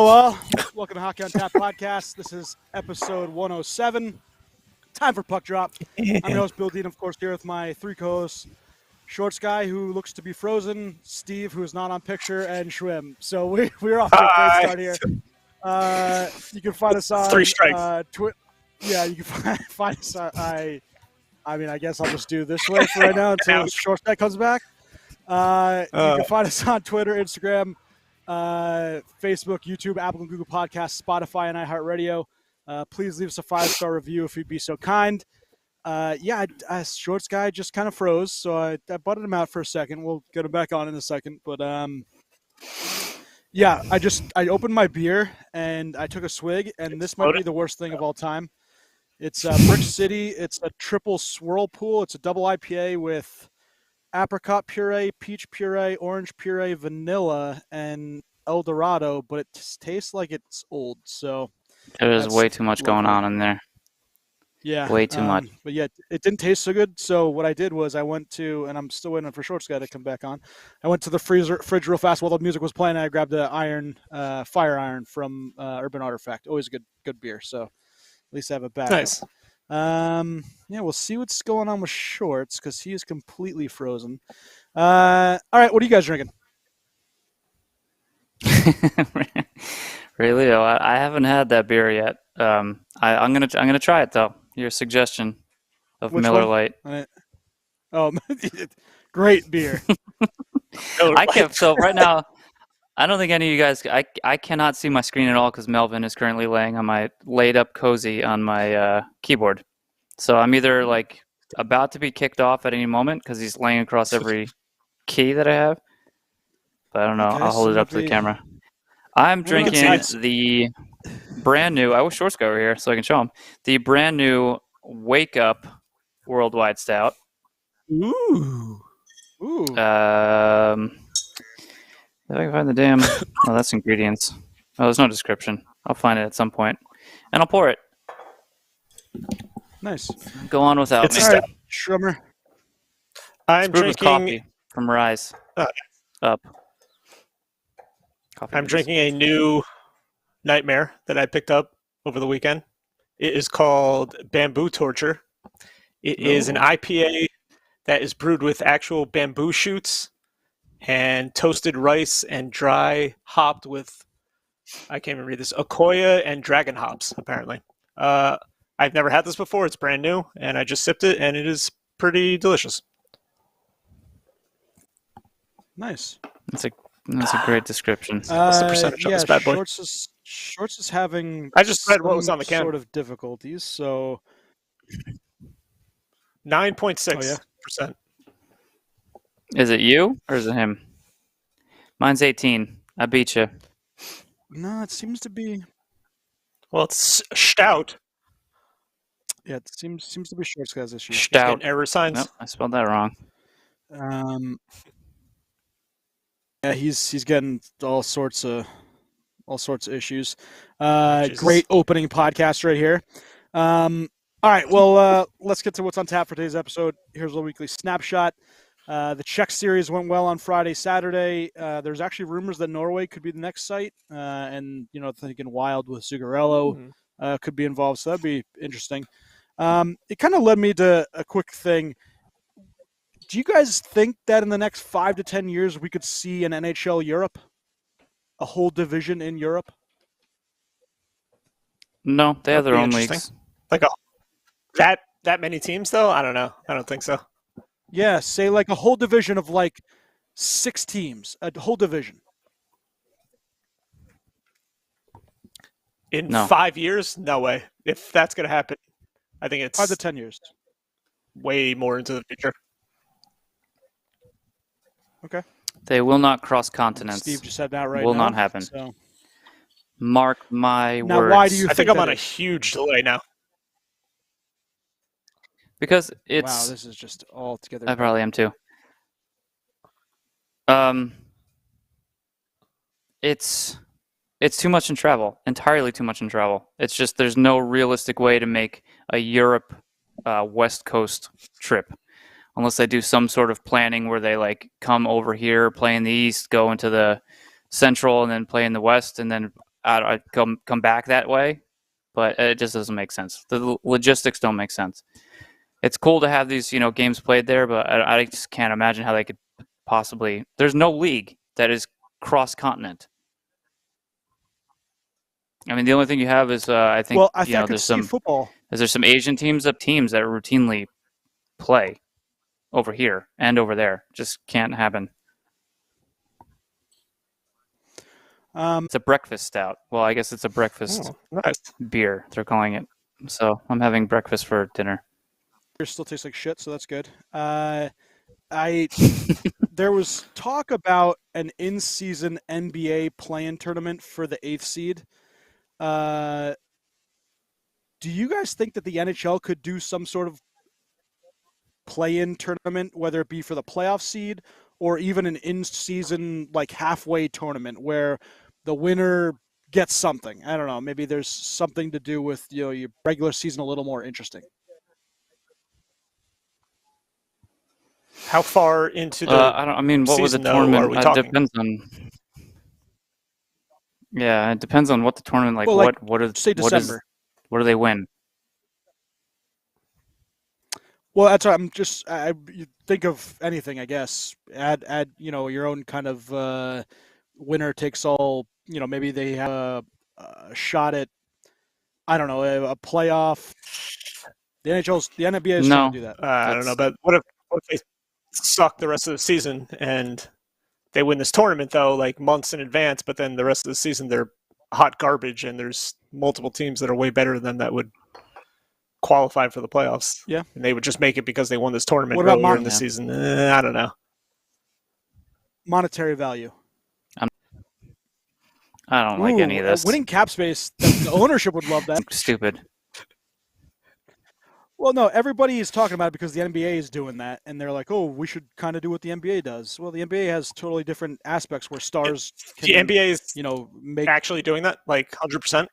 Hello, all. Welcome to Hockey on Tap podcast. This is episode 107. Time for Puck Drop. I'm your host, Bill Dean, of course, here with my three co-hosts, Shorts Guy, who looks to be frozen, Steve, who is not on picture, and Shwim. So we're off to a great start here. You can find us on Three strikes. Twitter. Yeah, you can find us on, I guess I'll just do this way for right now until Shorts Guy comes back. You can find us on Twitter, Instagram, Facebook, YouTube, Apple and Google Podcasts, Spotify, and iHeartRadio. Please leave us a 5-star review if you'd be so kind. Shorts Guy just kind of froze, so I butted him out for a second. We'll get him back on in a second. But, I opened my beer, and I took a swig, and this might be the worst thing of all time. It's Brick City. It's a triple swirlpool. It's a double IPA with apricot puree, peach puree, orange puree, vanilla, and El Dorado, but it tastes like it's old. So there's way too much going on in there. Yeah, way too much. But yeah, it didn't taste so good. So what I did was I went to, and I'm still waiting for Shorts Guy to come back on. I went to the fridge real fast while the music was playing. And I grabbed the fire iron from Urban Artifact. Always a good beer. So at least I have a backup. Nice. We'll see what's going on with Shorts because he is completely frozen. All right, what are you guys drinking? Really? Oh, I haven't had that beer yet. I'm gonna try it though. Your suggestion of Which Miller one? Lite. Great beer. So right now, I don't think any of you guys. I cannot see my screen at all because Melvin is currently laying on my laid up cozy on my keyboard. So I'm either like about to be kicked off at any moment because he's laying across every key that I have. But I don't know. Okay, I'll hold it up to the camera. I'm drinking the brand new. I wish Shorts Guy were here so I can show him the brand new Wake Up Worldwide Stout. Ooh. If I can find the damn. Oh, that's ingredients. Oh, there's no description. I'll find it at some point, and I'll pour it. Nice. Go on without me. All right, Shrummer. I'm Brewed drinking with coffee from Rise Up. Coffee I'm beans. drinking a new Nightmare that I picked up over the weekend. It is called Bamboo Torture. It is an IPA that is brewed with actual bamboo shoots and toasted rice and dry hopped with, I can't even read this, Akoya and dragon hops, apparently. I've never had this before. It's brand new, and I just sipped it, and it is pretty delicious. Nice. That's a great description. What's the percentage on this bad boy? Shorts is having. I just read what was on the can. Sort of difficulties. So 9.6%. Is it you or is it him? Mine's 18. I beat you. No, it seems to be. Well, it's stout. Yeah, it seems to be Shorts Guy's issue. Stout. Error signs. Nope, I spelled that wrong. Yeah, he's getting all sorts of issues. Great opening podcast right here. All right, well, let's get to what's on tap for today's episode. Here's a weekly snapshot. The Czech series went well on Friday, Saturday. There's actually rumors that Norway could be the next site, and thinking Wild with Zuccarello could be involved, so that'd be interesting. It kind of led me to a quick thing. Do you guys think that in the next 5 to 10 years we could see an NHL Europe, a whole division in Europe? No, they have their own leagues. Like that many teams, though? I don't know. I don't think so. Yeah, say like a whole division of like 6 teams, a whole division. In 5 years? No way. If that's going to happen, I think it's 5 to 10 years. Way more into the future. Okay. They will not cross continents. Steve just said that right will now. Not happen. So. Mark my words. Now, why do you I think I'm on a huge delay now. Because it's... Wow, this is just all together. I probably am too. It's too much in travel. Entirely too much in travel. It's just there's no realistic way to make a Europe West Coast trip. Unless they do some sort of planning where they like come over here, play in the East, go into the Central, and then play in the West, and then come back that way, but it just doesn't make sense. The logistics don't make sense. It's cool to have these games played there, but I just can't imagine how they could possibly. There's no league that is cross-continent. I mean, the only thing you have is I think there's some football. There's some Asian teams that routinely play over here and over there. Just can't happen. It's a breakfast stout. Well, I guess it's a breakfast beer, they're calling it. So I'm having breakfast for dinner. Beer still tastes like shit, so that's good. There was talk about an in-season NBA play-in tournament for the 8th seed. Do you guys think that the NHL could do some sort of play-in tournament, whether it be for the playoff seed or even an in-season halfway tournament where the winner gets something? I don't know. Maybe there's something to do with your regular season a little more interesting. How far into the what was the tournament? are we talking? Depends on. Yeah, it depends on what the tournament what do they win? Well, that's right. You think of anything, I guess. Add your own kind of winner takes all. Maybe they have a shot at, I don't know, a playoff. The NBA is trying to do that. I don't know, but what if they suck the rest of the season and they win this tournament though, months in advance, but then the rest of the season they're hot garbage and there's multiple teams that are way better than them that would qualify for the playoffs. Yeah. And they would just make it because they won this tournament earlier in the season. I don't know. Monetary value. I don't like any of this. Winning cap space, the ownership would love that. Stupid. Well, no, everybody is talking about it because the NBA is doing that, and they're like, "Oh, we should kind of do what the NBA does." Well, the NBA has totally different aspects where stars can, the NBA is actually doing that, 100%.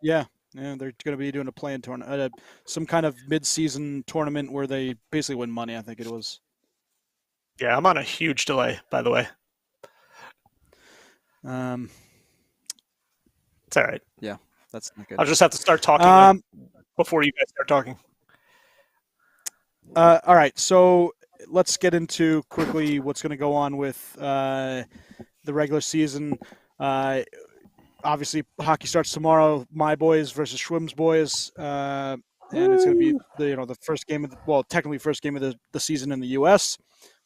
Yeah, they're going to be doing a play-in tournament, some kind of mid-season tournament where they basically win money. I think it was. Yeah, I'm on a huge delay, by the way. It's all right. Yeah, that's not good. I'll just have to start talking before you guys start talking. All right, so let's get into quickly what's going to go on with the regular season. Obviously, hockey starts tomorrow. My boys versus Schwimm's boys, and it's going to be the first game technically first game of the season in the U.S.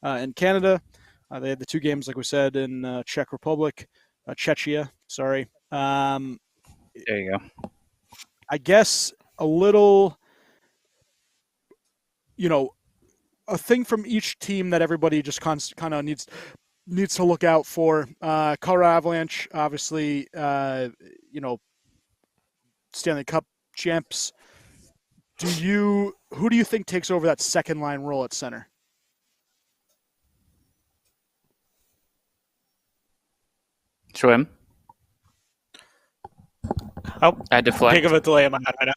In Canada. They had the 2 games, like we said, in Czech Republic, Czechia. Sorry. There you go. I guess a little, a thing from each team that everybody just kind of needs to look out for. Colorado Avalanche, obviously, Stanley Cup champs. Who do you think takes over that second line role at center? Schwimm. Oh, I deflect. Big of a delay in my head right now.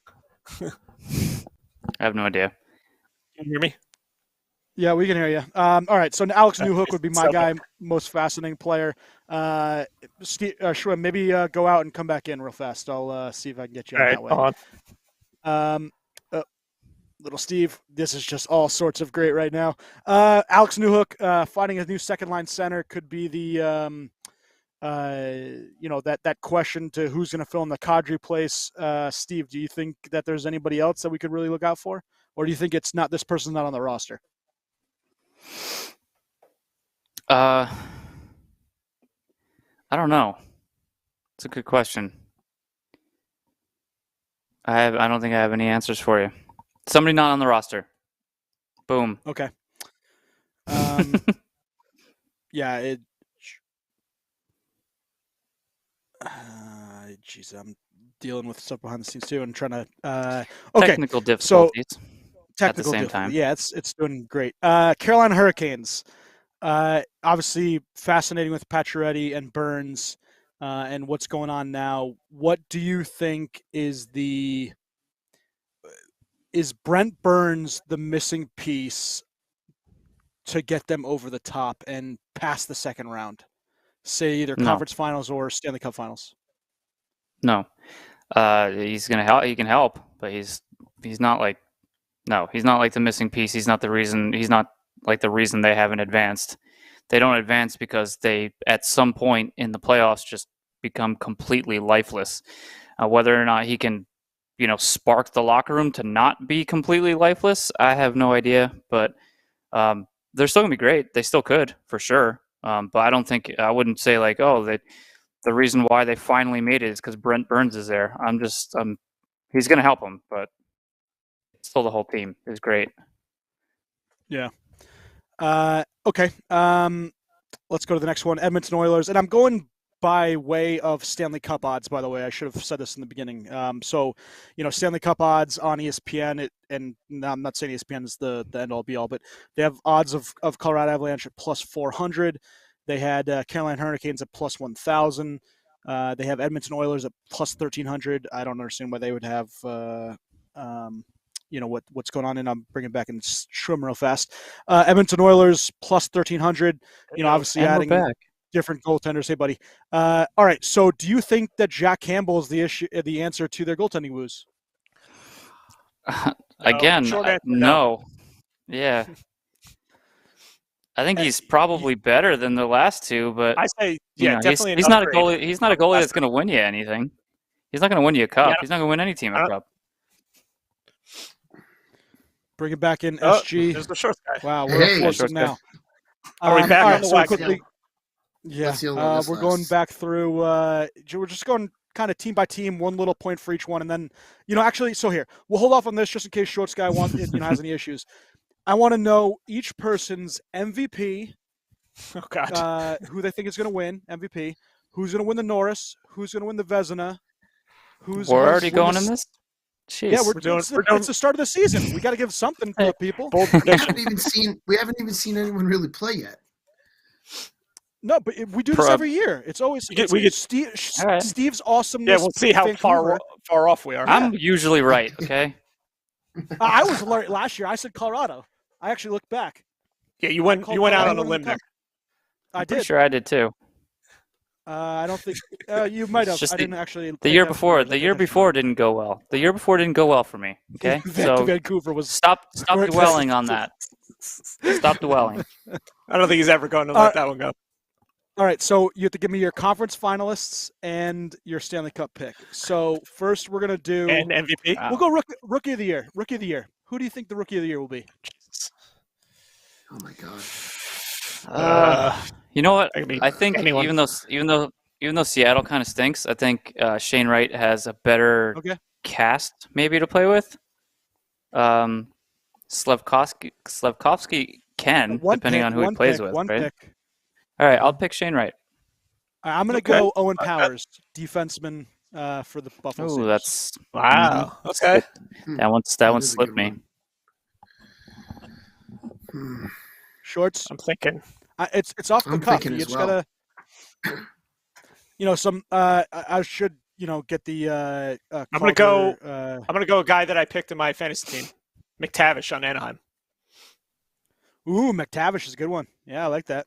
I have no idea. Can you hear me? Yeah, we can hear you. All right, so Alex Newhook would be my guy, most fascinating player. Schwimm, maybe go out and come back in real fast. I'll see if I can get you on that way. Little Steve, this is just all sorts of great right now. Alex Newhook finding a new second line center could be the that question to who's going to fill in the Kadri place. Steve, do you think that there's anybody else that we could really look out for, or do you think it's not this person's not on the roster? I don't know. It's a good question. I don't think I have any answers for you. Somebody not on the roster. Boom. Okay. Yeah. Jeez, I'm dealing with stuff behind the scenes too, and trying to. Okay. Technical difficulties. At the same time. Yeah, it's doing great. Carolina Hurricanes. Obviously fascinating with Pacioretty and Burns, and what's going on now. What do you think is Brent Burns the missing piece to get them over the top and past the second round? Say either conference finals or Stanley Cup finals. No. He's gonna help. He can help, but he's not like he's not like the missing piece. He's not the reason. He's not like the reason they haven't advanced. They don't advance because they at some point in the playoffs just become completely lifeless. Whether or not he can, spark the locker room to not be completely lifeless, I have no idea. But they're still gonna be great. They still could for sure. But I wouldn't say like, the reason why they finally made it is because Brent Burns is there. He's going to help them, but still the whole team is great. Yeah. Okay. Let's go to the next one. Edmonton Oilers, and I'm going by way of Stanley Cup odds. By the way, I should have said this in the beginning. So, Stanley Cup odds on ESPN, and I'm not saying ESPN is the end all be all, but they have odds of Colorado Avalanche at plus 400. They had Carolina Hurricanes at plus 1,000. They have Edmonton Oilers at plus 1,300. I don't understand why they would have, what's going on. And I'm bringing back in Shroom real fast. Edmonton Oilers plus 1,300. Obviously adding different goaltenders. Hey, buddy. All right. So, do you think that Jack Campbell is the answer to their goaltending woes? Again, no. Yeah. I think he's probably better than the last two, but I say, definitely. He's not a goalie. He's not a goalie that's going to win you anything. He's not going to win you a cup. He's not going to win any team a cup. Bring it back in, SG. There's the short guy. Wow, we're close now. Are we back on the wagon? Quickly, yeah, we're going back through. We're just going kind of team by team, one little point for each one, and then actually, so here we'll hold off on this just in case Shorts guy has any issues. I want to know each person's MVP. Oh God! Who they think is going to win MVP? Who's going to win the Norris? Who's going to win the Vezina? We're already going in this. Jeez. Yeah, it's the start of the season. We got to give something to the people. We haven't even seen anyone really play yet. No, but we do this every year. It's always Steve's awesomeness. Yeah, we'll see how far off we are. I'm usually right. Okay. I was right last year. I said Colorado. I actually looked back. Yeah, you went out on a limb there. I did. Pretty sure I did too. I don't think you might have. I didn't actually. The year before didn't go well. The year before didn't go well for me. Okay, so Vancouver was. Stop dwelling on that. Stop dwelling. I don't think he's ever going to let that one go. All right, so you have to give me your conference finalists and your Stanley Cup pick. So first, we're gonna do and MVP. We'll go rookie of the year. Rookie of the year. Who do you think the rookie of the year will be? Oh my God. You know what? I think even though Seattle kind of stinks, I think Shane Wright has a better cast maybe to play with. Slafkovsky can, depending on who he plays with. Right? All right, I'll pick Shane Wright. I'm going to go Owen Powers, defenseman for the Buffalo Sabres. That's wow. Okay. That one slipped me. Shorts. I'm thinking. It's off the cuff. You just gotta. I should get the. I'm gonna go a guy that I picked in my fantasy team, McTavish on Anaheim. Ooh, McTavish is a good one. Yeah, I like that.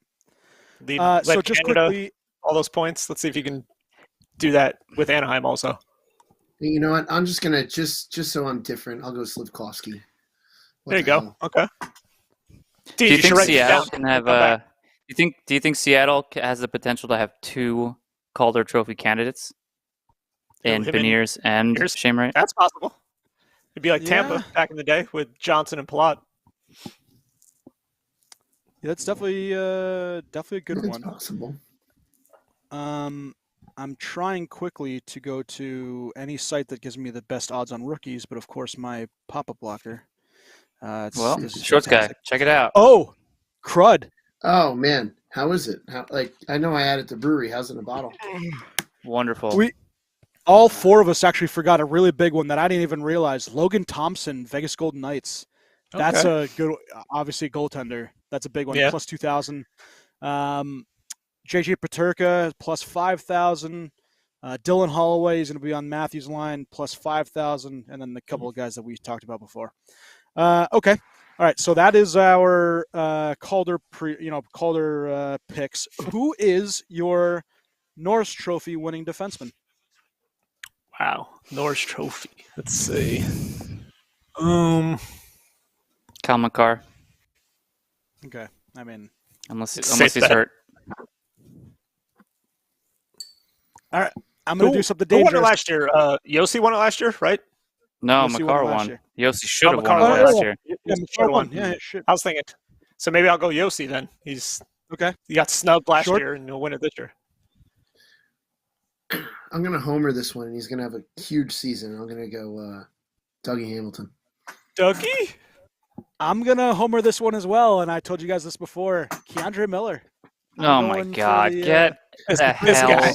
So just quickly, all those points. Let's see if you can do that with Anaheim also. You know what? I'm just gonna just so I'm different. I'll go Slafkovsky. There you go. Hell? Okay. Do you think Seattle can have Do you think Seattle has the potential to have two Calder Trophy candidates in Beniers and Shane Wright? That's possible. It'd be like Tampa back in the day with Johnson and Palat. Yeah, that's definitely a good one. It's possible. I'm trying quickly to go to any site that gives me the best odds on rookies, but of course my pop-up blocker. Shorts guy, check it out. Oh, crud! Oh man, how is it? I know I added the brewery. How's it in a bottle? Wonderful. All four of us actually forgot a really big one that I didn't even realize. Logan Thompson, Vegas Golden Knights. That's a good, obviously goaltender. That's a big one. Plus 2,000. JJ Peterka plus 5,000. Dylan Holloway is going to be on Matthews' line plus 5,000, and then the couple of guys that we talked about before. Okay. All right. So that is our Calder picks. Who is your Norris Trophy winning defenseman? Wow. Norris Trophy. Let's see. Kyle McCarr. Okay. I mean, Unless Safe he's bet. hurt. all right. I'm going to do something Who won it dangerous. last year? Yossi won it last year, right? No, Yossi won it McCarr last won. year. Yossi should have won it McCarr last won. year. Yeah, Yossi McCarr won. won. Yeah, shit. I was thinking. So maybe I'll go Yossi then. Okay. He got snubbed last Short. year and he'll win it this year. I'm going to homer this one, and he's going to have a huge season. I'm going to go Dougie Hamilton. Dougie? I'm going to homer this one as well, and I told you guys this before. Keandre Miller. Oh my God! Get the this hell guy.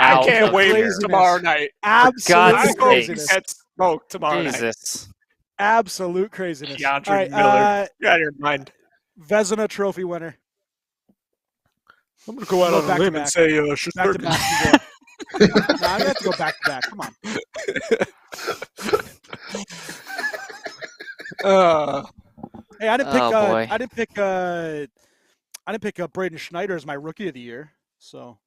I out can't of wait here. tomorrow night. Absolute God's I hope he craziness. gets smoked tomorrow night. Jesus. Absolute craziness. Keandre All right, Miller. You're out of your mind. Vezina Trophy winner. I'm going to go out Go on a back to limb and back. say Back to Shusterkin. back. No, I'm gonna have to go back to back. Come on. Hey, I didn't pick. Oh, boy. I didn't pick Braden Schneider as my rookie of the year. So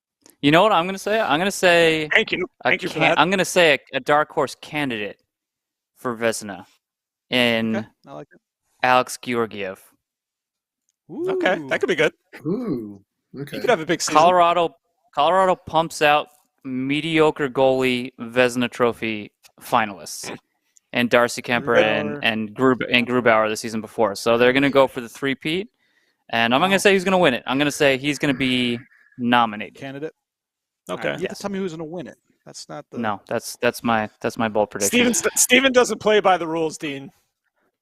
You know what I'm gonna say? I'm gonna say Thank you. Thank you for that. I'm gonna say a dark horse candidate for Vezina in okay, I like it. Alex Georgiev. Okay, Ooh. that could be good. Ooh. Okay. He could have a big season. Colorado pumps out mediocre goalie Vezina Trophy finalists, and Darcy Kemper Grubauer. and Grubauer the season before. So they're gonna go for the three-peat, and I'm not gonna say who's gonna win it. I'm gonna say he's gonna be nominated. Candidate. Okay. All right, you have to tell me who's gonna win it. That's not the. No, that's my bold prediction. Steven doesn't play by the rules, Dean.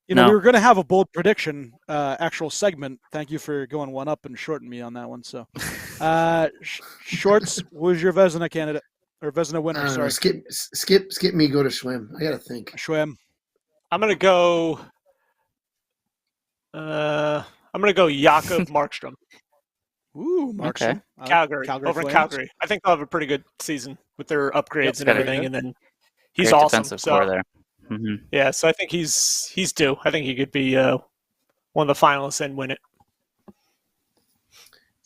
You know, No. we were gonna have a bold prediction actual segment. Thank you for going one up and shorting me on that one. So, Shorts, who's your Vezina candidate or Vezina winner? Sorry, Skip me. Go to Schwim. I gotta think. Schwem. I'm gonna go. I'm gonna go Jakob Markstrom. Ooh, Markstrom. Okay. I like Calgary, over in Flames. Calgary. I think they'll have a pretty good season with their upgrades and gotta be everything. good. And then he's Great awesome. defensive So core there. Mm-hmm. yeah, so I think he's due. I think he could be one of the finalists and win it.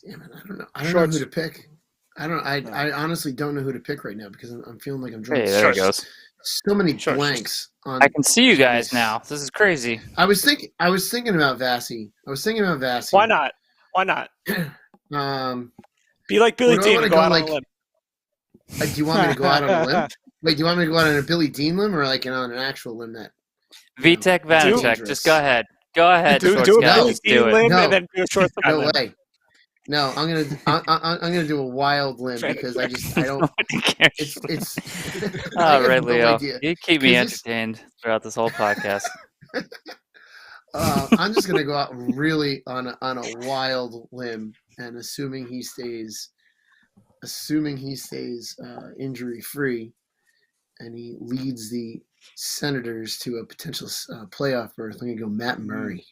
Damn it, I don't know. I don't know who to pick. I honestly don't know who to pick right now because I'm feeling like I'm drawing Hey, there he goes. so many Sure. blanks on. I can see you guys now. This is crazy. I was thinking about Vasi. Why not? Why not? Be like Billy Well, I Dean wanna and go go out like- on a limb. do you want me to go out on a limb? Wait, do you want me to go out on a Billy Dean limb or like on an actual limb that? Vitek Vanacek, dangerous. just go ahead. Go ahead, Do Shorts a guy. Billy Just Dean do it. limb No. and then do a short side No limb. way. No, I'm gonna do a wild limb because I don't. Nobody cares. It's. I All have right, no Leo. idea. You keep me 'Cause this- entertained throughout this whole podcast. I'm just gonna go out really on a wild limb, and assuming he stays injury free, and he leads the Senators to a potential playoff berth. I'm gonna go Matt Murray.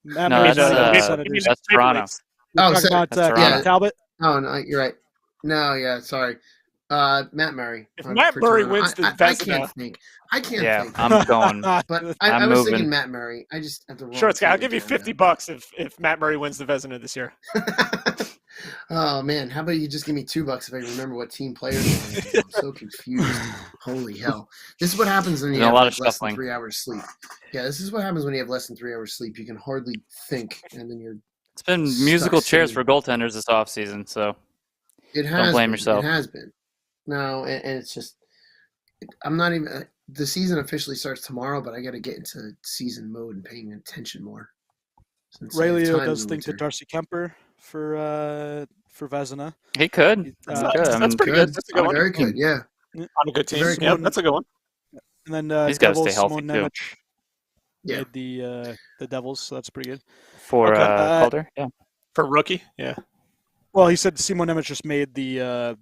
Matt No, Murray's that's, not on the uh, Senators. That's Maple Toronto. Leafs. You're Oh, talking sorry. about That's Cam Toronto. Talbot. Oh no, you're right. No, yeah, sorry. Matt Murray. If on- Matt for Murray Toronto. wins the I Vezina- can't think. Yeah, I'm going. But I I'm was moving. thinking Matt Murray. I just have the wrong. Shorts guy, I'll team give you agenda. $50 if Matt Murray wins the Vezina this year. Oh man, how about you just give me $2 if I remember what team players are? I'm so confused. Holy hell! This is what happens when you There's a have lot like of less than shuffling. 3 hours sleep. Yeah, this is what happens when you have less than 3 hours sleep. You can hardly think, and then you're. It's been musical Stuck chairs sitting. for goaltenders this offseason, so It has. blame been. yourself. It has been. No, and it's just. I'm not even. The season officially starts tomorrow, but I got to get into season mode and paying attention more. Since I have Ray Leo time does in the think that winter. Darcy Kemper for Vezina. he could. He- He uh, could. I That's mean, pretty good. That's a good one. Very good. Yeah. On a good team. Very Yeah, good. that's a good one. And then He's gotta stay Devils, healthy, Simon too. Nemec Yeah. made the Devils, so that's pretty good. for Okay. Calder. Yeah. For rookie, yeah. Well, he said Simon Nemec just made the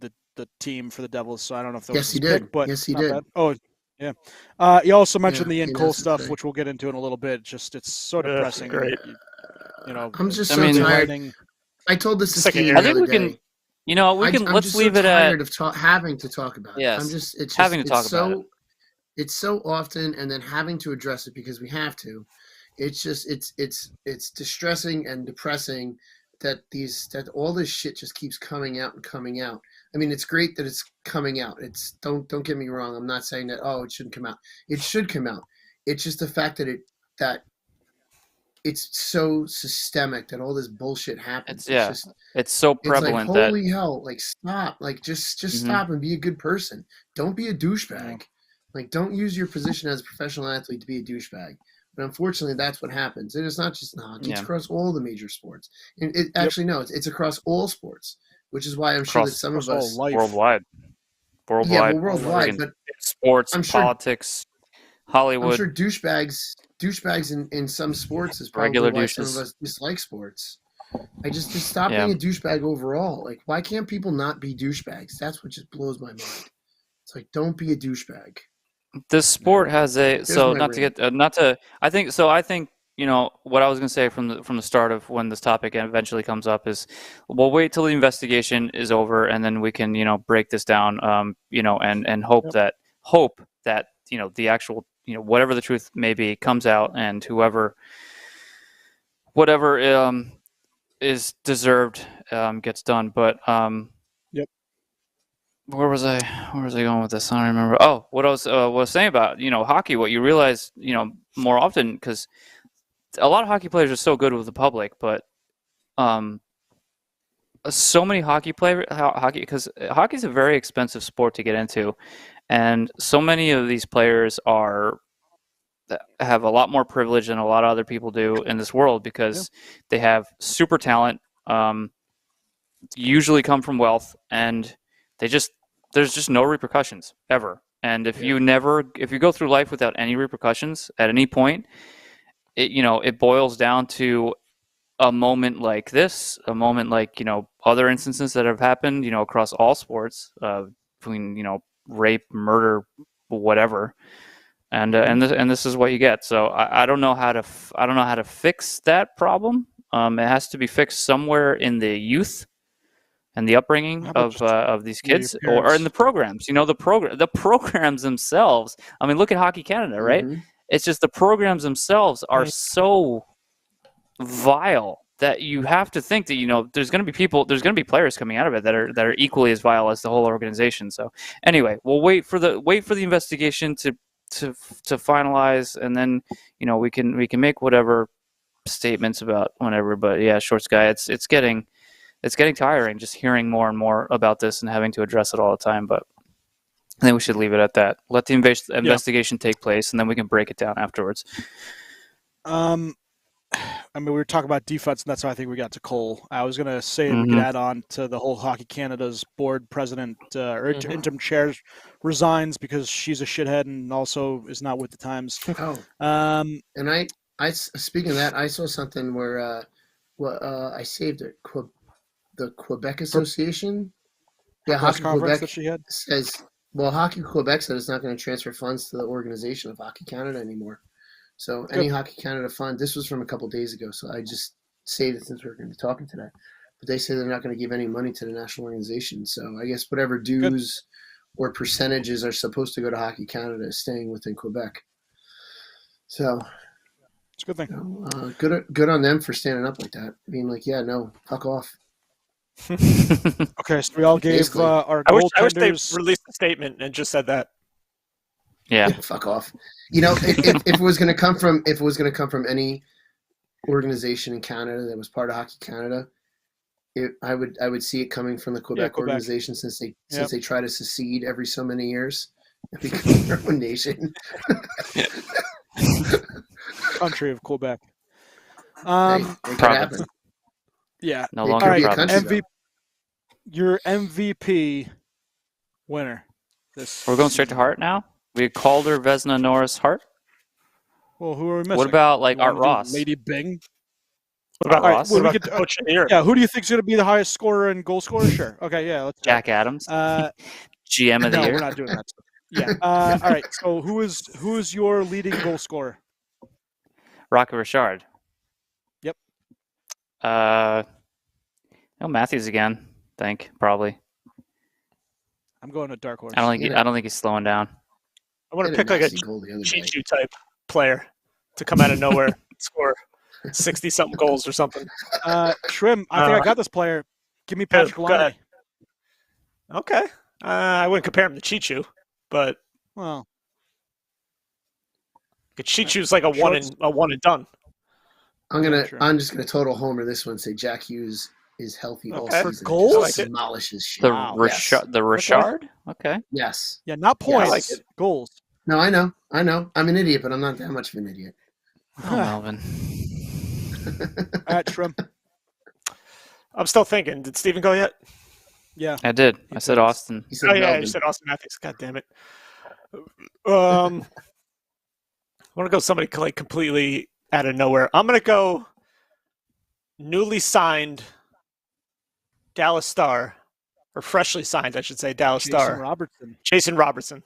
team for the Devils, so I don't know if that Yes, was he his did. pick, but Yes, he not did. bad. Oh, yeah. He also mentioned Yeah, the Ian he Cole announced it stuff, today. which we'll get into in a little bit. Just it's so Ugh, depressing. great. You know, I'm just I so mean- tired. writing- I told this to Second Steve year. the I think other we can. day. You know, we can. I'm Let's just leave so it at. tired of having to talk about it. Yes, I'm just it's just having to it's talk so, about it. It's so often, and then having to address it because we have to. It's just it's distressing and depressing that all this shit just keeps coming out and coming out. I mean, it's great that it's coming out. It's don't get me wrong. I'm not saying that it shouldn't come out. It should come out. It's just the fact that it's so systemic that all this bullshit happens. It's so prevalent. It's like, holy hell! Like, stop! Like, just Mhm. stop and be a good person. Don't be a douchebag. Like, don't use your position as a professional athlete to be a douchebag. But unfortunately, that's what happens. And it's not just hockey; it's across all the major sports. And it's across all sports, which is why I'm sure that some of us worldwide. Yeah, well, worldwide, but sports, I'm sure, politics, Hollywood. I'm sure douchebags in some sports is probably regular why douches. some of us dislike sports. I just stop being a douchebag overall. Like, why can't people not be douchebags? That's what just blows my mind. It's like, don't be a douchebag. This sport has I think what I was going to say from the start of when this topic eventually comes up is we'll wait till the investigation is over and then we can break this down and hope that the actual whatever the truth may be comes out and whatever is deserved gets done. But where was I going with this? I don't remember. Oh, what I was saying about hockey. What you realize more often, because a lot of hockey players are so good with the public, but so many hockey because hockey is a very expensive sport to get into, and so many of these players have a lot more privilege than a lot of other people do in this world because they have super talent, usually come from wealth, and there's just no repercussions ever. And if you go through life without any repercussions at any point, it boils down to a moment like this, a moment like other instances that have happened across all sports, between rape, murder, whatever, and this is what you get. So I don't know how to fix that problem. It has to be fixed somewhere in the youth and the upbringing of these kids, or in the programs. The programs themselves. I mean, look at Hockey Canada, right? Mm-hmm. It's just the programs themselves are so vile that you have to think that there's going to be players coming out of it that are equally as vile as the whole organization. So anyway, we'll wait for the investigation to finalize, and then we can make whatever statements about whenever. But yeah, Shorts guy, it's getting tiring just hearing more and more about this and having to address it all the time. But I think we should leave it at that. Let the investigation take place, and then we can break it down afterwards. I mean, we were talking about defense, and that's how I think we got to Cole. I was going to say we could add on to the whole Hockey Canada's board president or interim chair resigns because she's a shithead and also is not with the times. And I speaking of that, I saw something where I saved it. The Quebec Association, Hockey Quebec that she had says, well, Hockey Quebec said it's not going to transfer funds to the organization of Hockey Canada anymore. So any Hockey Canada fund, this was from a couple of days ago, so I just saved it since we're going to be talking today. But they say they're not going to give any money to the national organization. So I guess whatever dues or percentages are supposed to go to Hockey Canada is staying within Quebec. So it's a good thing. Good on them for standing up like that. I mean, like, fuck off. Okay, so we all gave our goaltenders. I wish they released a statement and just said that. Yeah, fuck off. If it was going to come from any organization in Canada that was part of Hockey Canada, I would see it coming from the Quebec organization since they try to secede every so many years and become their own nation. Country of Quebec. It could happen. Yeah. No longer your MVP winner. We're going straight to Hart now? We had Calder, Vezina, Norris, Hart? Well, who are we missing? What about Art Ross? Lady Bing? What about Ross? Well, who do you think is going to be the highest scorer and goal scorer? Sure. Okay, yeah. Let's Jack Adams? GM of the year? No, we're not doing that. Yeah. All right, so who is your leading goal scorer? Rocket Richard. Yep. Matthews again. I think probably. I'm going to dark horse. I don't think he's slowing down. I want to pick like a Chichu type player to come out of nowhere and score 60-something goals or something. Shrim, I think I got this player. Give me Patrick Laine. Okay. I wouldn't compare him to Chichu, but Well, Chichu's like a one and done. I'm just gonna total homer this one. Say Jack Hughes is healthy all season. For goals? Just demolishes shit. The Richard? Okay. Yes. Yeah, not points. I like it. Goals. No, I know. I'm an idiot, but I'm not that much of an idiot. Oh, Melvin. All right, Shrimp. I'm still thinking. Did Steven go yet? Yeah. I did. I said Austin. He said Oh, yeah, Melvin. you said Austin Matthews. God damn it. I want to go somebody like completely out of nowhere. I'm going to go newly signed Dallas Star, or freshly signed, I should say, Dallas Star. Jason Robertson.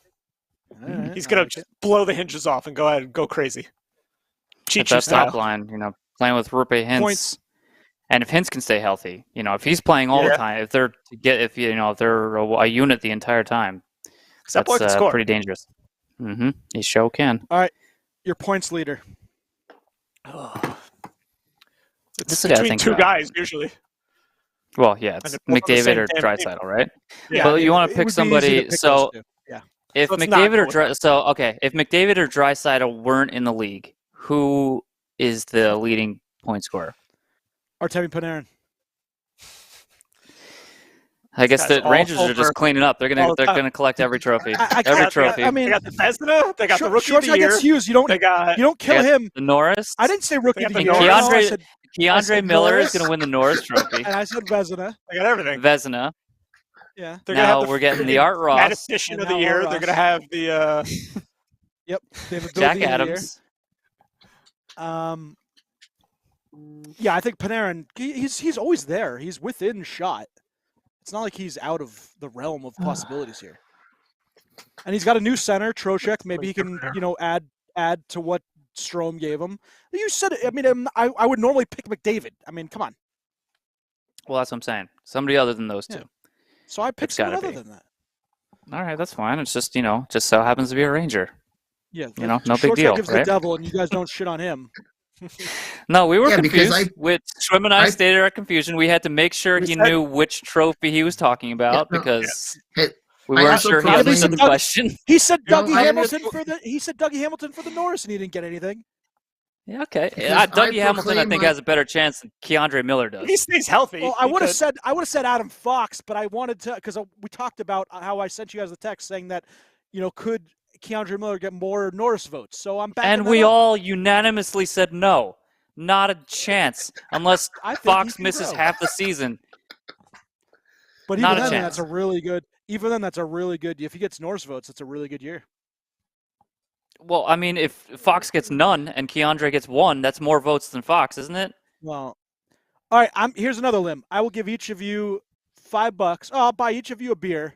Right, He's going to blow the hinges off and go ahead and go crazy. At that top line, playing with Rupe Hintz. Points. And if Hintz can stay healthy, if he's playing all the time, if they're a unit the entire time, that boy can score. Pretty dangerous. Mm-hmm. He sure can. All right, your points leader. It's between two guys usually. Well, yeah, it's McDavid or Draisaitl, right? Yeah. But you want to pick somebody. So if McDavid if McDavid or Draisaitl weren't in the league, who is the leading point scorer? Artemi Panarin. I guess the Rangers are just cleaning up. They're gonna collect every trophy. Every trophy. I mean, they got the Vezina. They got the rookie of the year. Hughes. You don't kill him. The Norris. I didn't say rookie of the year. Keandre Miller is going to win the Norris Trophy. And I said Vezina. They got everything. Vezina. Yeah. Now we're getting the Art Ross. Statistician of the year. They're going to have the. Yep. Jack Adams. Yeah, I think Panarin. He's always there. He's within shot. It's not like he's out of the realm of possibilities here. And he's got a new center, Trocheck. Maybe he can, add to what Strome gave him. You said it. I mean, I would normally pick McDavid. I mean, come on. Well, that's what I'm saying. Somebody other than those two. Yeah. So I picked someone other than that. All right, that's fine. It's just, just so happens to be a Ranger. Yeah. No big deal, gives right? the devil, and you guys don't shit on him. No, we were confused. Schwim and I stated our confusion. We had to make sure he knew which trophy he was talking about because we weren't sure he understood the question. He said Dougie Hamilton for the Norris, and he didn't get anything. Yeah, okay. Dougie Hamilton, I think, has a better chance than Keandre Miller does. He stays healthy. Well, I would have said Adam Fox, but I wanted to because we talked about how I sent you guys the text saying that could Keandre Miller get more Norris votes. So I'm back. And we all unanimously said no. Not a chance. Unless Fox misses half the season. But even then, that's a really good if he gets Norris votes, it's a really good year. Well, I mean, if Fox gets none and Keandre gets one, that's more votes than Fox, isn't it? Well, all right, here's another limb. I will give each of you $5. I'll buy each of you a beer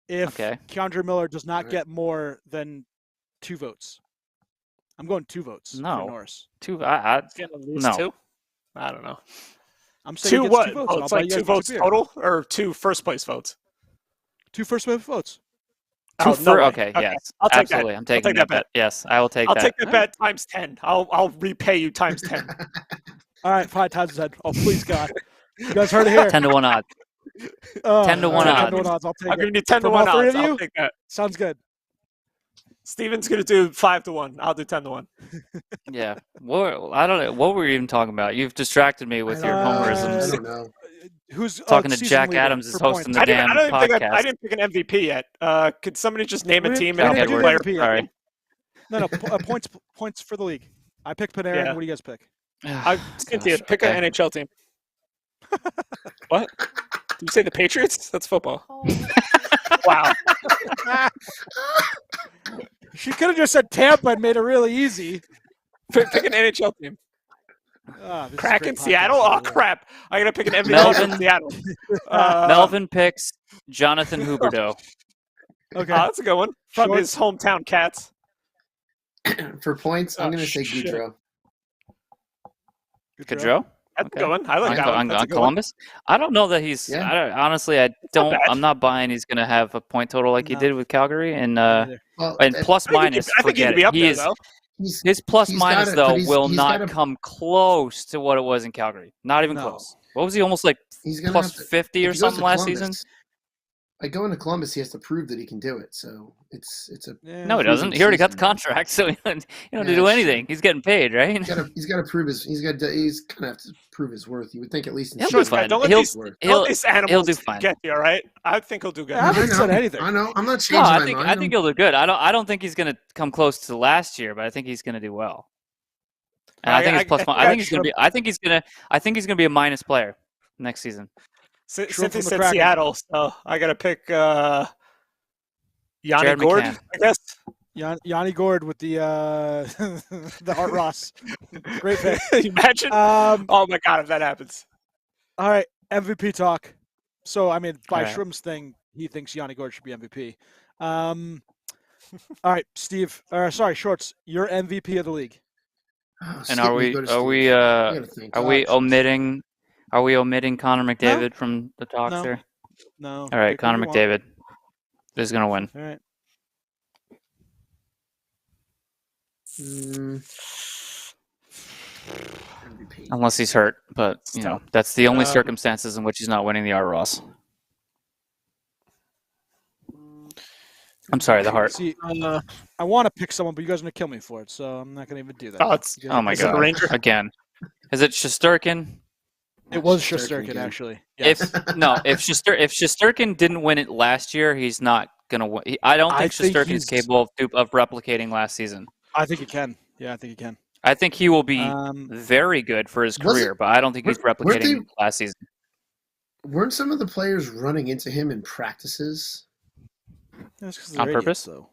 if Keandre Miller does not get more than 2 votes. I'm going 2 votes for Norris. 2? No. Two? I don't know. I'm saying 2 what? 2 votes. It's like 2 votes total or 2 first place votes? 2 first place votes. Okay, yes. I'll take absolutely. that. I'm taking that bet. Yes, I will take that. I'll take the bet times 10. I'll repay you times 10. All right, 5 times 10. Oh, please, God. You guys heard it here. 10 to 1 odds. 10 to 1 odds. 10 to 1 odds. I'll take it. I'm giving you 10 to 1 odds. I'll take that. Sounds good. Steven's going to do 5 to 1. I'll do 10 to 1. Yeah. I don't know. What were you even talking about? You've distracted me with your homerisms. I don't know. Who's talking to Jack Adams is hosting the damn podcast. I didn't pick an MVP yet. Could somebody just name a team and pick a player? Sorry. No, points for the league. I picked Panarin. Yeah. What do you guys pick? Cynthia, pick an NHL team. What? Did you say the Patriots? That's football. Wow. She could have just said Tampa and made it really easy. Pick an NHL team. Kraken, Seattle? Oh, crap. I'm going to pick an MVP from Seattle. Melvin picks Jonathan Huberdeau. Okay. That's a good one. From his hometown Cats. For points, I'm going to say Goudreau. Goudreau? That's a good one. I like that one. On Columbus? I don't know that he's... Yeah. Honestly, I'm not buying he's going to have a point total like he did with Calgary. And plus minus, forget it. His plus minus, though, will not come close to what it was in Calgary. Not even close. What was he, almost like plus 50 or something last season? By going to Columbus, he has to prove that he can do it. So it's a No, he doesn't. He already got the contract, so he don't have to do anything. He's getting paid, right? He's got to prove he's going to have to prove his worth. You would think at least in he'll do fine. Don't let these animals do fine. get you, all right? I think he'll do good. I haven't said anything. I know. I'm not changing my mind. I think he'll do good. I don't think he's going to come close to last year, but I think he's going to do well. And I think he's plus one. I think he's going to be. I think he's going to be a minus player next season. Since he said Seattle, so I got to pick Yanni Gord, I guess. Yanni Gord with the Art Ross. Great pick. Imagine. Oh my God, if that happens. All right, MVP talk. So I mean, by right. Shroom's thing, he thinks Yanni Gord should be MVP. All right, Steve. Shorts. You're MVP of the league. And are we omitting Connor McDavid from the talks here? No. All right, Connor McDavid is going to win. All right. Unless he's hurt, but that's the only circumstances in which he's not winning the Art Ross. I'm sorry, the Hart. See, I want to pick someone, but you guys are going to kill me for it, so I'm not going to even do that. Oh my God. Again. Is it Shesterkin? It was Shesterkin, actually. Yes. If Shesterkin didn't win it last year, he's not going to win. I don't think Shesterkin is capable of replicating last season. I think he can. Yeah, I think he can. I think he will be very good for his career, but I don't think he's replicating last season. Weren't some of the players running into him in practices? On purpose, though.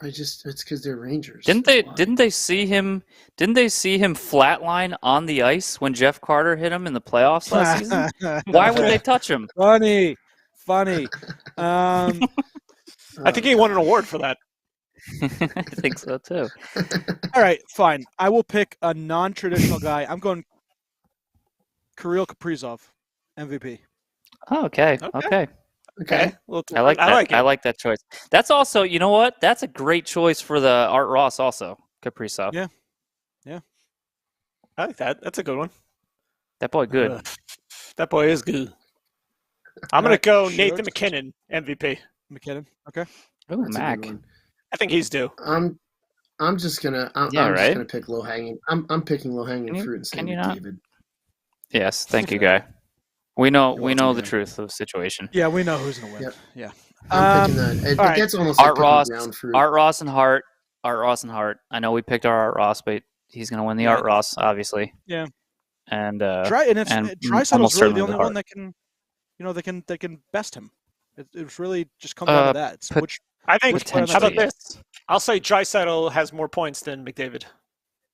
It's because they're Rangers. Didn't they see him flatline on the ice when Jeff Carter hit him in the playoffs last season? Why would they touch him? Funny. I think he won an award for that. I think so too. All right, fine. I will pick a non-traditional guy. I'm going Kirill Kaprizov, MVP. Oh, okay. Well, I like that choice. That's also, you know what? That's a great choice for the Art Ross also, Kaprizov. Yeah. I like that. That's a good one. That boy good. That boy is good. I'm going to go Nathan McKinnon, MVP. McKinnon, okay. Oh, Mac. I think he's due. I'm just gonna pick low hanging. I'm picking low hanging fruit and saying David. Yes, thank you, Guy. We know the truth of the situation. Yeah, we know who's gonna win. Yep. Yeah. I'm picking that. It gets almost Art like Ross, ground fruit. Art Ross and Hart. I know we picked our Art Ross, but he's gonna win the Art Ross, obviously. Yeah. And Draisaitl really the only one that can, they can best him. It's really just come down to that. How about this? I'll say Draisaitl has more points than McDavid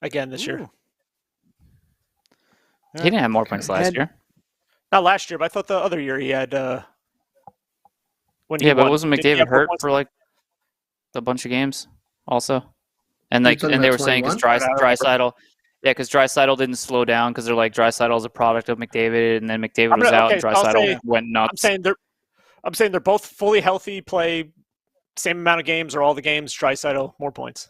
again this year. He didn't have more points last year. Not last year, but I thought the other year he had. But wasn't McDavid hurt for like a bunch of games also? And they were saying because Draisaitl, because Draisaitl didn't slow down because they're like Draisaitl is a product of McDavid, and then McDavid was out and Draisaitl went nuts. I'm saying they're both fully healthy, play same amount of games or all the games. Draisaitl more points.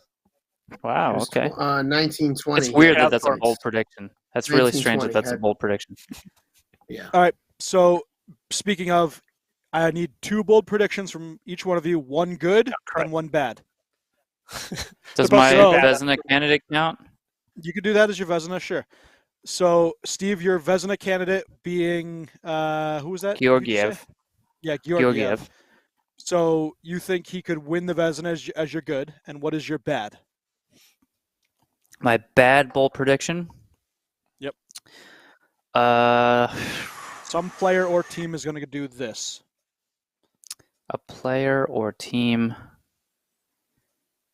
Wow. Okay. 19-20. It's weird that's a bold prediction. That's really strange that that's a bold prediction. Yeah. All right. So speaking of, I need 2 bold predictions from each one of you. 1 good and 1 bad. Does my Vezina candidate count? You could do that as your Vezina, sure. So Steve, your Vezina candidate being who was that? Georgiev. Yeah, Georgiev. So you think he could win the Vezina as your good, and what is your bad? My bad bold prediction? Yep. Some player or team is going to do this. A player or team.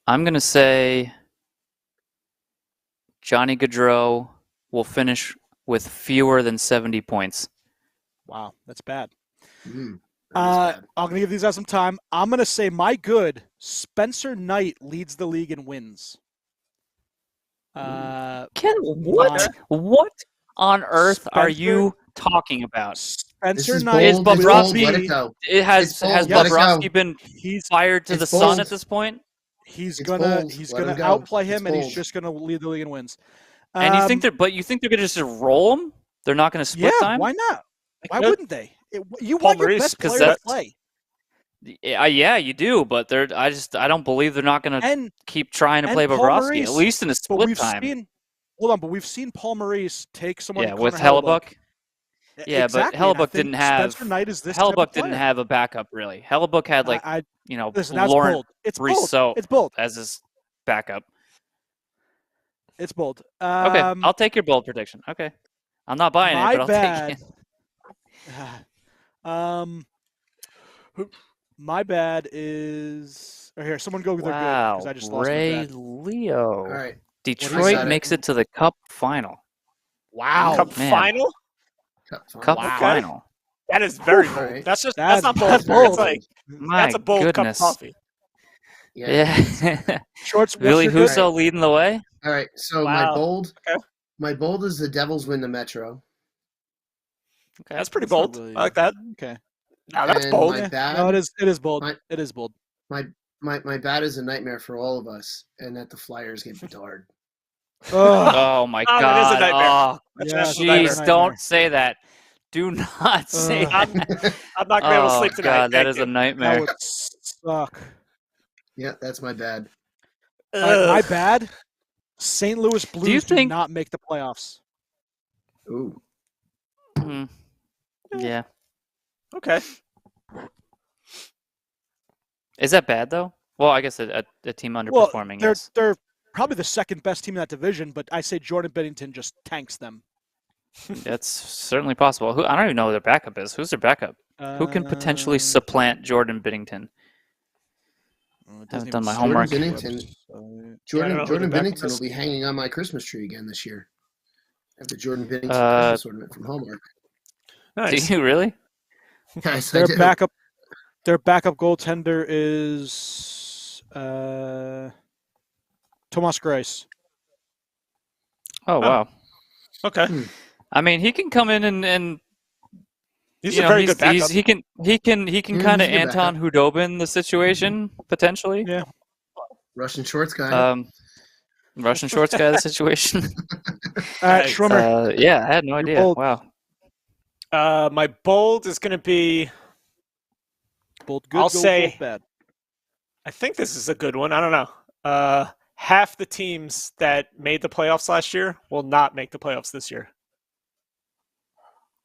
I'm going to say Johnny Gaudreau will finish with fewer than 70 points. Wow, that's bad. I'm going to give these guys some time. I'm going to say my good, Spencer Knight leads the league in wins. What on earth are you talking about? Spencer Knight is Bobrovsky. Has Bobrovsky been fired to the sun at this point? He's gonna outplay him, and he's just gonna lead the league in wins. And you think they're gonna just roll him? They're not gonna split time? Why not? Why wouldn't they? You Paul want your Maurice, best 'cause player to that's- play. Yeah, you do, but I don't believe they're not going to keep trying to play Paul Bobrovsky, Maurice, at least in a but split time. but we've seen Paul Maurice take someone Yeah, like with Connor Hellebuck. Yeah, exactly, but and I Hellebuck think didn't have Spencer Knight is this type of Hellebuck player. didn't have a backup really. Hellebuck had Listen, that's Laurent bold. It's bold. Brissot It's bold. as his backup. It's bold. Okay, I'll take your bold prediction. Okay, I'm not buying it, but I'll take it. My bad is. Or here, someone go with their good Wow, because I just lost my Ray bad. Leo. All right. Detroit makes it to the Cup final. Wow, Cup man. final. Cup Wow. final. That is very bold. Right. That's That's not bold. that's That's bold. like that's a bold goodness. cup of coffee. Yeah. Shorts. Billy what's your good? Huso leading the way. All right. So Wow. my bold is the Devils win the Metro. Okay. That's pretty That's not bold. really- I like that. Okay. Now that's And bold. my bad. No, it is bold. My- It is bold. My bad is a nightmare for all of us, and that the Flyers get Bedard. Ugh. Oh my Oh, God! that is a nightmare. Oh, That's Yeah, an absolute nightmare. jeez! Don't say that. Do not say Ugh. that. I'm not gonna be able to Oh sleep tonight. God, that Thank is you. a That nightmare. would suck. Yeah, that's my bad. All right, my Ugh. bad. St. Louis Blues do think- not make the playoffs. Ooh. Mhm. Yeah. Okay. Is that bad though? Well, I guess a team Well, underperforming. yes. they're probably the second best team in that division, but I say Jordan Binnington just tanks them. That's certainly possible. I don't even know who their backup is. Who's their backup? Who can potentially supplant Jordan Binnington? Haven't done my homework. Jordan know who Jordan the backup Binnington is. will be hanging on my Christmas tree again this year. I have the Jordan Binnington Christmas ornament from Hallmark. Nice. Do you really? Yes, I Their do. backup goaltender is Tomas Greiss. Oh wow. Okay. I mean, he can come in and He's you a know, very good backup. he can Yeah, kind of he's a good Anton Hudobin the situation potentially. Yeah. Russian shorts guy. Russian shorts guy the situation. All right, Nice. Schwimmer. Yeah, I had no idea. bold. Wow. My bold is gonna be. Bold good, I'll gold, say- bold, bad. I think this is a good one. I don't know. Half the teams that made the playoffs last year will not make the playoffs this year.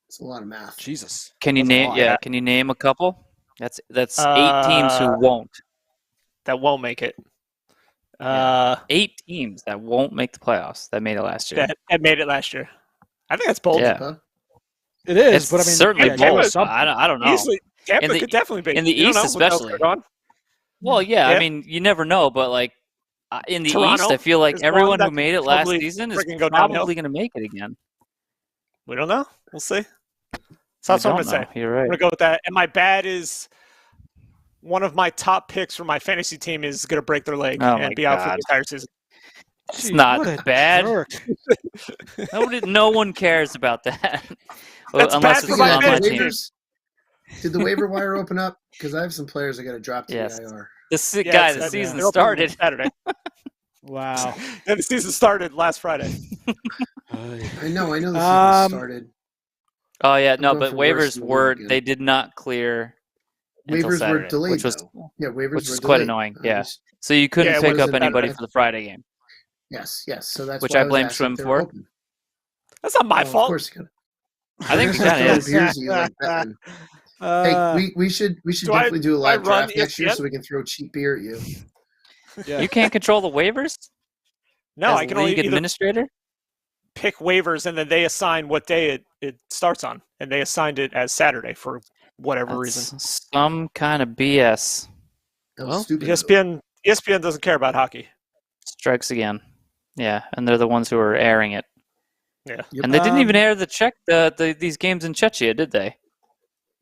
It's a lot of math. Jesus. Can you That's a name? lot. Yeah, can you name a couple? That's 8 teams who won't. That won't make it. 8 teams that won't make the playoffs that made it last year. That made it last year. I think that's bold. Yeah. Huh? It is, It's but I mean, certainly yeah, bold. Tampa's something. I don't know. Easily, Tampa In the- could definitely be in the You don't East know what else especially. they're on. Well, yeah, Yeah. I mean, you never know, but like in the Toronto East, I feel like is one everyone that who made it could last totally season is friggin' go downhill. probably going to make it again. We don't know. We'll see. So that's what I'm We gonna don't say. know. You're I'm right. gonna go with that. And my bad is one of my top picks for my fantasy team is gonna break their leg Oh my and be out for God. the entire season. It's Jeez, not what a bad. jerk. No one cares about that. Well, That's unless bad it's for my on my fantasy team. waivers? Did the waiver wire open up? Because I have some players I got to drop to Yes. the IR. Guy, the it's- season they're open started. Saturday. Wow. And the season started last Friday. I know the season Um, started. Oh yeah, no, going but for worse waivers in the were league again. they did not clear until Waivers Saturday, were delayed, which was though. Yeah, waivers which were is quite delayed. annoying, I yeah. just- so you couldn't Yeah, pick what up is it, anybody Saturday? for the Friday game. yes. So that's Which why I was blame asking if Schwim they were for. open. That's not my Well, fault. Of course, you I think it gotta. kind of is. Beers you like that, man. Hey, we should do I- definitely do a do I live run draft next year ESPN? so we can throw cheap beer at you. Yeah. You can't control the waivers No, as I can only league either administrator. pick waivers and then they assign what day it starts on. And they assigned it as Saturday for whatever reason. That's some kind of BS. That was Well, stupid. ESPN doesn't care about hockey. Strikes again. Yeah, and they're the ones who are airing it. Yeah. Yep. And they didn't even air these games in Czechia, did they?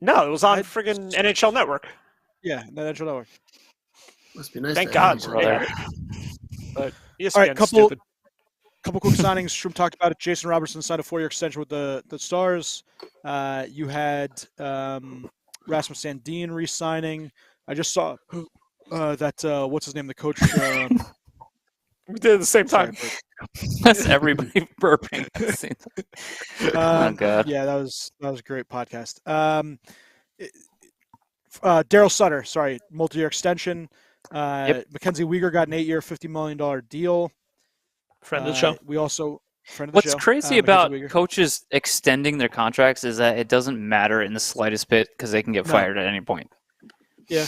No, it was on I- friggin' NHL Network. Yeah, Natural Network. Must be nice. Thank to God. have these brother. But ESPN's All right, stupid. couple quick signings. Shroom talked about it. Jason Robertson signed a 4-year extension with the Stars. You had Rasmus Sandin re-signing. I just saw that what's his name, the coach We did it at the same time. That's everybody burping. Oh God. Yeah, that was a great podcast. Daryl Sutter, sorry, multi-year extension. Mackenzie Weegar got an 8-year, $50 million deal. Friend of the show. We also friend of the What's show. crazy about coaches extending their contracts is that it doesn't matter in the slightest bit because they can get fired at any point. Yeah.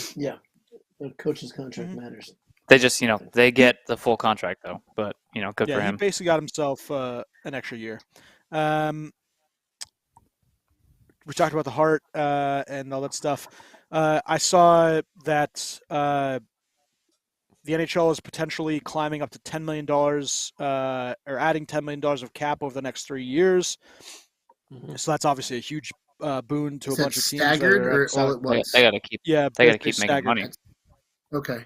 The coach's contract matters. They just, they get the full contract though. But good for him. He basically got himself an extra year. We talked about the heart and all that stuff. I saw that the NHL is potentially climbing up to $10 million or adding $10 million of cap over the next 3 years. Mm-hmm. So that's obviously a huge boon to a bunch of teams. Staggered or all at once? They got to keep. Yeah, they got to keep making money. Okay.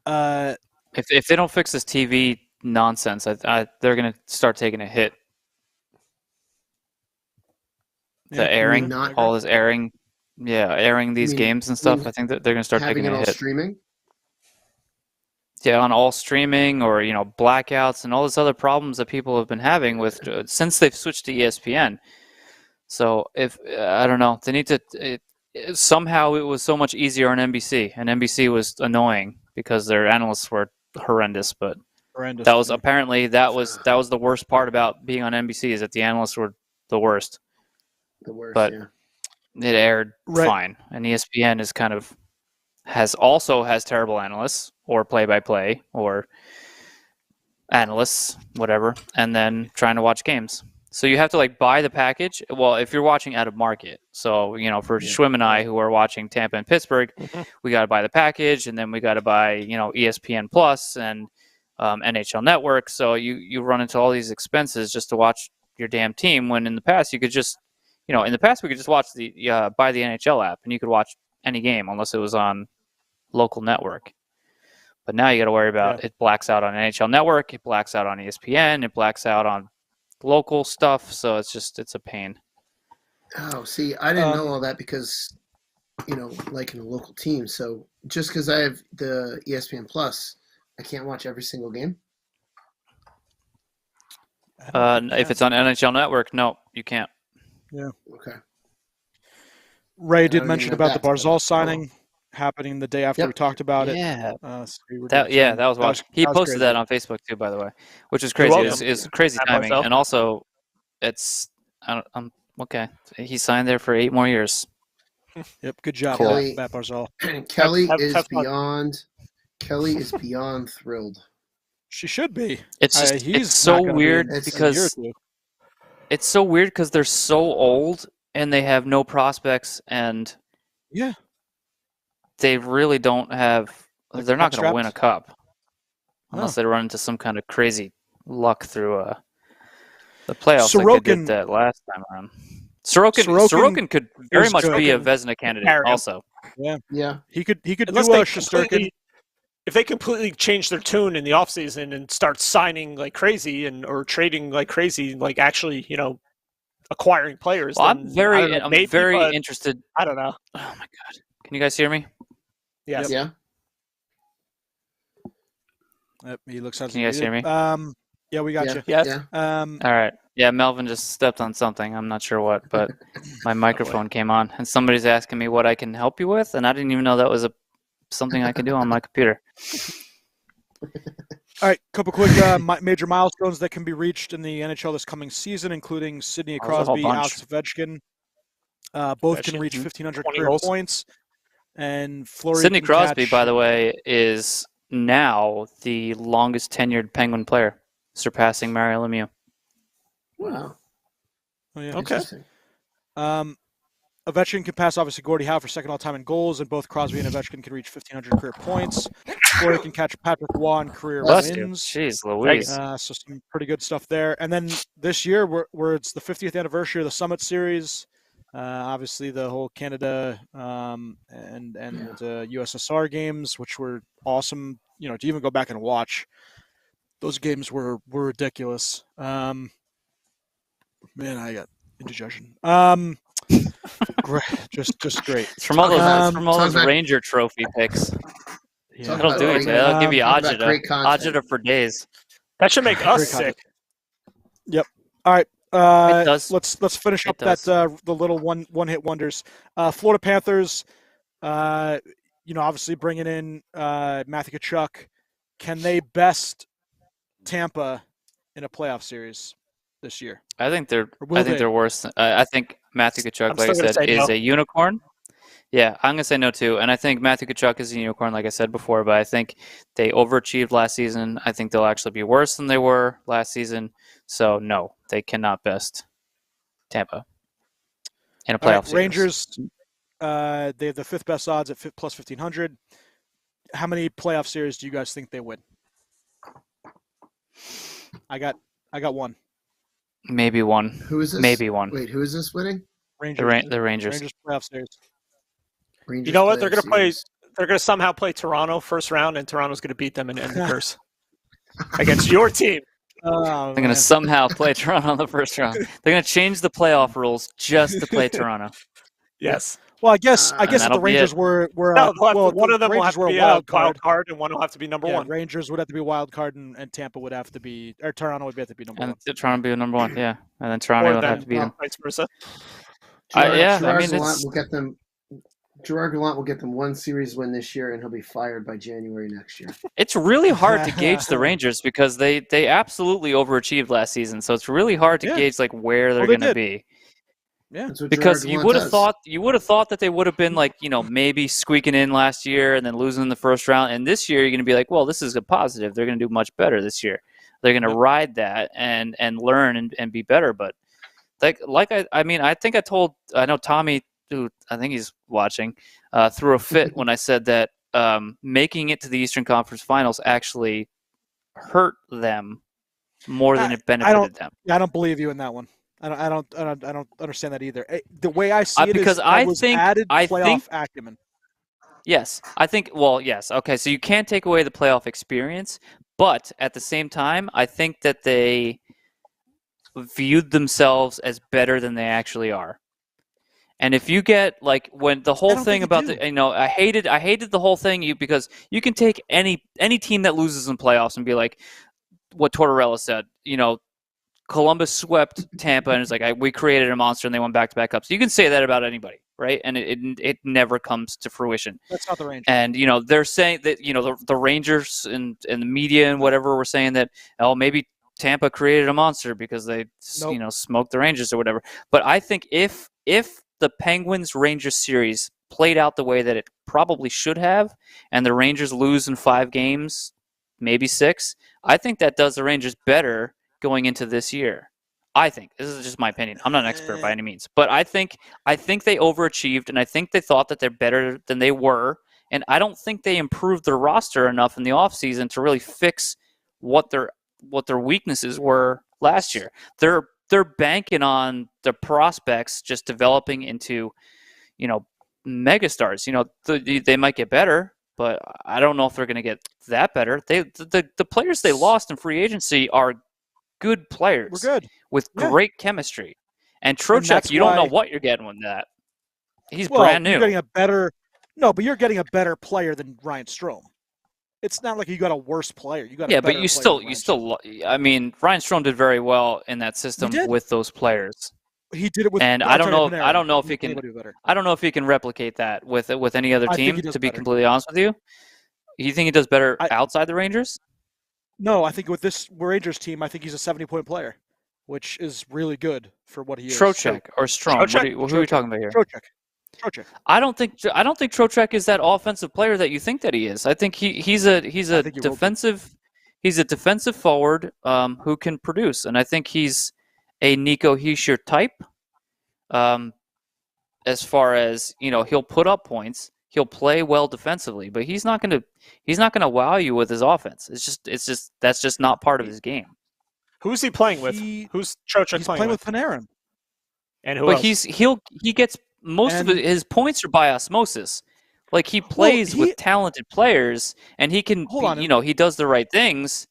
If they don't fix this TV nonsense, they're going to start taking a hit. The airing, all this airing, airing these games and stuff. I think that they're going to start taking a hit. Having it all streaming? Yeah, on all streaming or blackouts and all these other problems that people have been having with since they've switched to ESPN. So if I don't know, they need to. Somehow it was so much easier on NBC, and NBC was annoying because their analysts were horrendous. But that was apparently that was the worst part about being on NBC is that the analysts were the worst. But it aired fine, and ESPN is kind of has terrible analysts or play-by-play or analysts, whatever, and then trying to watch games. So you have to buy the package. Well, if you're watching out of market, so for Schwim and I who are watching Tampa and Pittsburgh, we got to buy the package, and then we got to buy ESPN Plus and NHL Network. So you run into all these expenses just to watch your damn team. When in the past you could just we could just watch buy the NHL app and you could watch any game unless it was on local network. But now you got to worry about it blacks out on NHL Network, it blacks out on ESPN, it blacks out on local stuff. So it's a pain. Oh, see, I didn't know all that because, in a local team. So just because I have the ESPN Plus, I can't watch every single game. If it's on NHL Network, no, you can't. Yeah. Okay. Ray did mention about the Barzal signing happening the day after we talked about it. Yeah. That was watching. He posted that on Facebook too, by the way, which is crazy. It's crazy timing, and also, it's okay. He signed there for 8 more years. Yep. Good job, Matt Barzal. Kelly is beyond thrilled. She should be. It's so weird because it's so weird because they're so old and they have no prospects, and they really don't have. They're not going to win a cup unless they run into some kind of crazy luck through the playoffs like they did that last time around. Sorokin could very much be a Vezina candidate also. Yeah. He could do Shesterkin. If they completely change their tune in the offseason and start signing like crazy or trading like crazy, like actually, acquiring players. Well, I'm very interested. I don't know. Oh my God. Can you guys hear me? Yes. Yeah. He looks. Can you guys hear me? Yeah, we got you. Yes. Yeah. All right. Yeah, Melvin just stepped on something. I'm not sure what, but my microphone came on, and somebody's asking me what I can help you with, and I didn't even know that was something I can do on my computer. All right, couple quick major milestones that can be reached in the NHL this coming season, including Sidney Crosby, Alex Ovechkin. Both can reach 1,500 career points. And Fleury Sidney Crosby, by the way, is now the longest tenured Penguin player, surpassing Mario Lemieux. Wow. Oh, yeah. Okay. Ovechkin can pass, obviously, Gordie Howe for second all-time in goals, and both Crosby and Ovechkin can reach 1,500 career points. Fleury can catch Patrick Roy in career wins. Jeez Louise. So some pretty good stuff there. And then this year, where it's the 50th anniversary of the Summit Series, obviously the whole Canada and USSR games, which were awesome, to even go back and watch. Those games were ridiculous. Man, I got indigestion. Great, just great. It's from all those Ranger Trophy picks. Yeah. That'll do it. great- That'll give you talk about great agita for days. That should make us Great sick. Yep. All right. It does. Let's finish It up that does. the little one hit wonders. Florida Panthers. Obviously bringing in Matthew Tkachuk. Can they best Tampa in a playoff series this year? I think they're Or will they? they're worse. I think Matthew Tkachuk, I'm like I still gonna said, say is no. a unicorn. Yeah, I'm gonna say no too. And I think Matthew Tkachuk is a unicorn, like I said before. But I think they overachieved last season. I think they'll actually be worse than they were last season. So no, they cannot best Tampa in a All right, playoff series. Rangers. They have the fifth best odds at plus 1,500. How many playoff series do you guys think they win? I got one. Maybe one. Who is this? Maybe one. Wait, who is this winning? Rangers. The Rangers. Rangers playoff series. Rangers You know what? playoff They're going to play. series. They're going to somehow play Toronto first round, and Toronto's going to beat them and end the curse against your team. Oh, They're going to somehow play Toronto in the first round. They're going to change the playoff rules just to play Toronto. Yes. Well, I guess if that'll the be Rangers it. were No, one the of them will have Rangers were to be a wild wild card. card, and one will have to be number Yeah, one. Rangers would have to be wild card, and Tampa would have to be, or Toronto would have to be number And one. Toronto would be number one, yeah. And then Toronto Or would have then to beat them. vice versa. Yeah, I Gerard mean, Gallant it's- will get them. Gerard Gallant will get them one series win this year, and he'll be fired by January next year. It's really hard to gauge the Rangers because they absolutely overachieved last season. So it's really hard to Yeah. gauge like where they're Well, they going to did. be. Yeah, That's what Because Gerard you Gallant would have does. thought that they would have been like, maybe squeaking in last year and then losing in the first round. And this year you're going to be like, well, this is a positive. They're going to do much better this year. They're going to ride that and learn and be better. But I know Tommy, who I think he's watching, threw a fit when I said that making it to the Eastern Conference Finals actually hurt them more than it benefited them. I don't believe you in that one. I don't understand that either. The way I see it because is I was think- added I playoff think- acumen. Yes, I think. Well, yes. Okay, so you can't take away the playoff experience, but at the same time, I think that they viewed themselves as better than they actually are. And if you get like when the whole don't thing think you about do. I hated the whole thing because you can take any team that loses in playoffs and be like what Tortorella said. Columbus swept Tampa, and it's like we created a monster, and they went back-to-back cups. You can say that about anybody, right? And it never comes to fruition. That's not the Rangers. And they're saying that the Rangers and the media and whatever were saying that maybe Tampa created a monster because they smoked the Rangers or whatever. But I think if the Penguins Rangers series played out the way that it probably should have, and the Rangers lose in 5 games, maybe 6, I think that does the Rangers better going into this year. I think this is just my opinion. I'm not an expert by any means, but I think they overachieved, and I think they thought that they're better than they were, and I don't think they improved their roster enough in the offseason to really fix what their weaknesses were last year. They're banking on the prospects just developing into megastars. They might get better, but I don't know if they're going to get that better. The players they lost in free agency are good players. We're good with great chemistry. And Trocheck, you don't know what you're getting with that. He's brand new. You're getting but you're getting a better player than Ryan Strome. It's not like you got a worse player. You got a better but you still. I mean, Ryan Strome did very well in that system with those players. He did it with, and I don't know if he can. I don't know if he can replicate that with any other team. To be completely honest with you, you think he does better outside the Rangers? No, I think with this Rangers team, I think he's a 70-point player, which is really good for what he is. Trocheck or Strome? Who are we talking about here? Trocheck. I don't think Trocheck is that offensive player that you think that he is. I think he's a defensive forward who can produce, and I think he's a Nico Hischier type. As far as he'll put up points, he'll play well defensively, but he's not gonna wow you with his offense. That's just not part of his game. Who's he playing with? Who's Trocheck playing with Panarin? And who else? He gets most of his points are by osmosis. Like he plays with talented players, and he can he does the right things,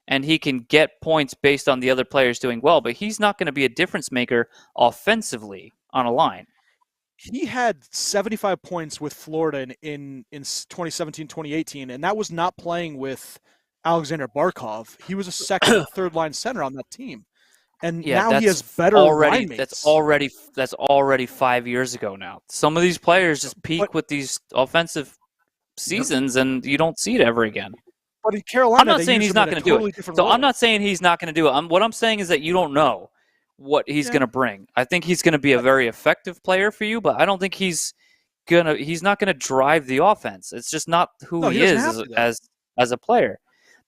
and he can get points based on the other players doing well. But he's not going to be a difference maker offensively on a line. he had 75 points with Florida in 2017, 2018, and that was not playing with Alexander Barkov. He was a second or third line center on that team. And now he has better line mates. That's already 5 years ago now. Some of these players just peak with these offensive seasons, and you don't see it ever again. But in Carolina, I'm not saying he's not going to do it. So I'm not saying he's not going to do it. What I'm saying is that you don't know what he's going to bring. I think he's going to be a very effective player for you, but I don't think he's not going to drive the offense. It's just not who he is as a player.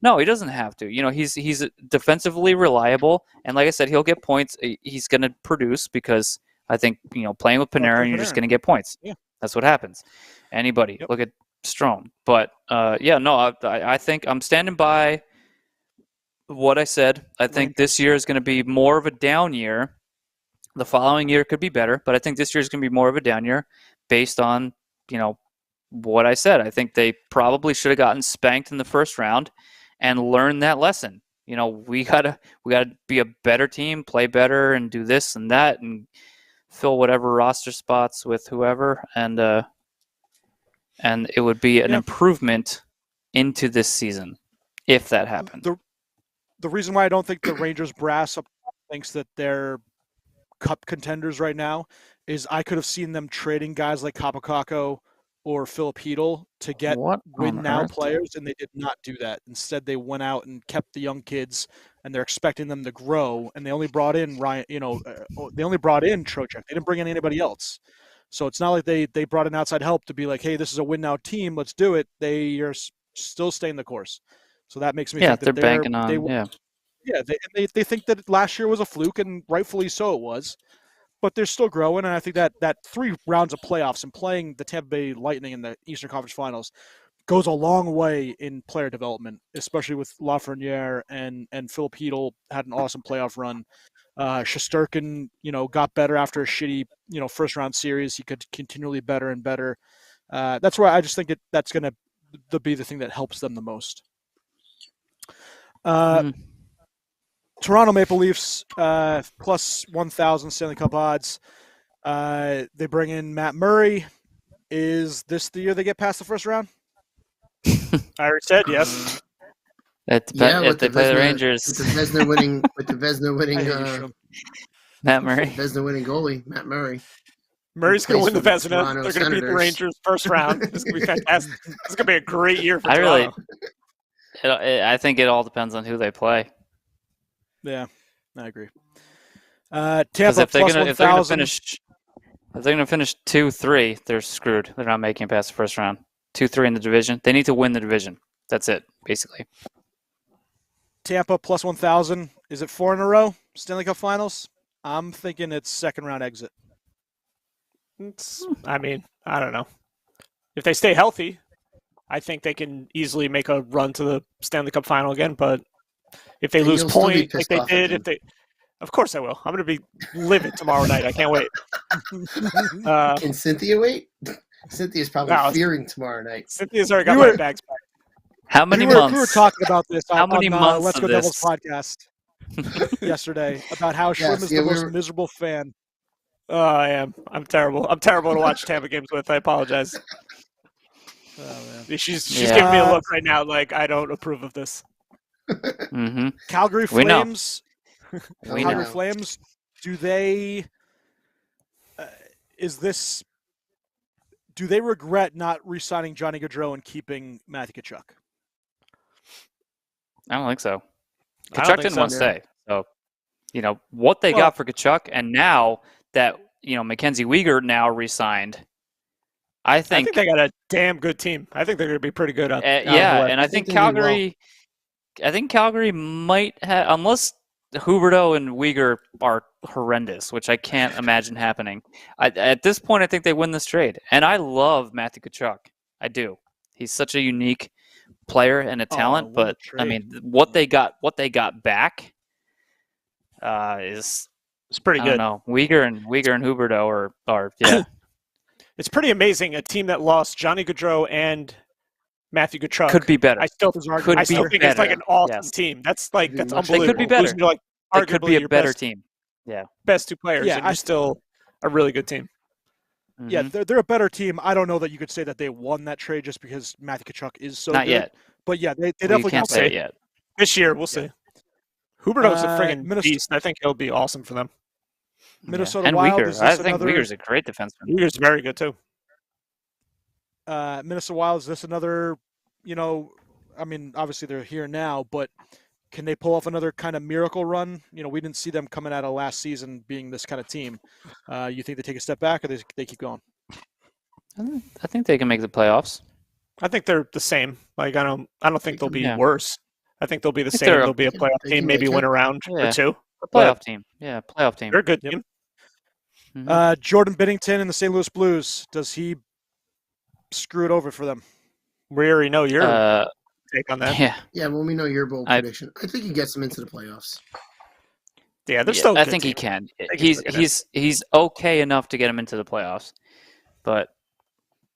No, he doesn't have to. He's defensively reliable, and like I said, he'll get points. He's going to produce because I think playing with Panarin, you're just going to get points. Yeah, that's what happens. Anybody look at Strome, but I think I'm standing by what I said. I think this year is going to be more of a down year. The following year could be better, but I think this year is going to be more of a down year based on what I said. I think they probably should have gotten spanked in the first round and learn that lesson. We gotta be a better team, play better, and do this and that, and fill whatever roster spots with whoever, and it would be an improvement into this season if that happened. The reason why I don't think the Rangers brass thinks that they're cup contenders right now is I could have seen them trading guys like Kapokako or Philip Hedl to get win-now players, and they did not do that. Instead, they went out and kept the young kids, and they're expecting them to grow. And they only brought in they only brought in Trocheck. They didn't bring in anybody else. So it's not like they brought in outside help to be like, hey, this is a win-now team, let's do it. They are still staying the course. So that makes me think that they're banking on. They think that last year was a fluke, and rightfully so it was. But they're still growing, and I think that 3 rounds of playoffs and playing the Tampa Bay Lightning in the Eastern Conference Finals goes a long way in player development, especially with Lafreniere and Philip Hedl had an awesome playoff run. Shesterkin, got better after a shitty, first-round series. He could continually better and better. That's why I just think that's going to be the thing that helps them the most. Toronto Maple Leafs plus 1,000 Stanley Cup odds. They bring in Matt Murray. Is this the year they get past the first round? I already said yes. If they play the Rangers. With the Vezina winning Matt Murray. Vezina winning goalie, Matt Murray. Murray's going to win the Vezina. They're going to beat the Rangers first round. This is going to be fantastic. This is going to be a great year for Toronto. I think it all depends on who they play. Yeah, I agree. Tampa if they're plus gonna, 1,000. If they're going to finish 2-3, they're screwed. They're not making it past the first round. 2-3 in the division. They need to win the division. That's it, basically. Tampa plus 1,000. Is it 4 in a row? Stanley Cup Finals? I'm thinking it's second round exit. I don't know. If they stay healthy, I think they can easily make a run to the Stanley Cup Final again. But if they lose point like they did, of course I will. I'm going to be livid tomorrow night. I can't wait. Can Cynthia wait? Cynthia's probably fearing tomorrow night. Cynthia's already got my bags packed. How many months? We were talking about this on Let's Go Devils podcast yesterday about how Schwinn is the most miserable fan. Oh, I am. I'm terrible. I'm terrible to watch Tampa games with. I apologize. Oh, man. She's giving me a look right now like I don't approve of this. Mm-hmm. Calgary Flames. Calgary Flames. Do they? Do they regret not re-signing Johnny Gaudreau and keeping Matthew Tkachuk? I don't think so. Tkachuk didn't want to stay. So, what they got for Tkachuk, and now that, Mackenzie Weegar now re-signed, I think they got a damn good team. I think they're going to be pretty good. And I think Calgary might have, unless Huberdeau and Weegar are horrendous, which I can't imagine happening. At this point, I think they win this trade. And I love Matthew Tkachuk. I do. He's such a unique player and a talent, but what they got back is pretty good. I don't know. Weegar and Huberdeau are yeah. It's pretty amazing. A team that lost Johnny Gaudreau and Matthew Tkachuk could be better. I still think it's like an awesome team. That's unbelievable. They could be better. They could be a better team. Yeah, best 2 players, and you're still a really good team. Yeah, they're a better team. I don't know that you could say that they won that trade just because Matthew Tkachuk is so Not good. yet. But yeah, they We definitely can't got say better. it yet. This year, we'll see. Huberdeau's a friggin' Minnesota- beast. I think he'll be awesome for them. Minnesota And Wild, Uyghur. is I this think another? Uyghur's a great defenseman. Uyghur's very good too. Minnesota Wild, is this another? I mean, obviously they're here now, but can they pull off another kind of miracle run? We didn't see them coming out of last season being this kind of team. You think they take a step back, or they keep going? I think they can make the playoffs. I think they're the same. Like I don't think they'll be worse. I think they'll be the same. They'll be a playoff team, maybe win a round or two. A playoff team. Yeah, playoff team. They're a good team. Jordan Binnington and the St. Louis Blues. Does he screw it over for them? We already know your take on that. Yeah, well, we know your bold prediction. I think he gets them into the playoffs. Yeah, they're still. I think he can. He's okay enough to get him into the playoffs, but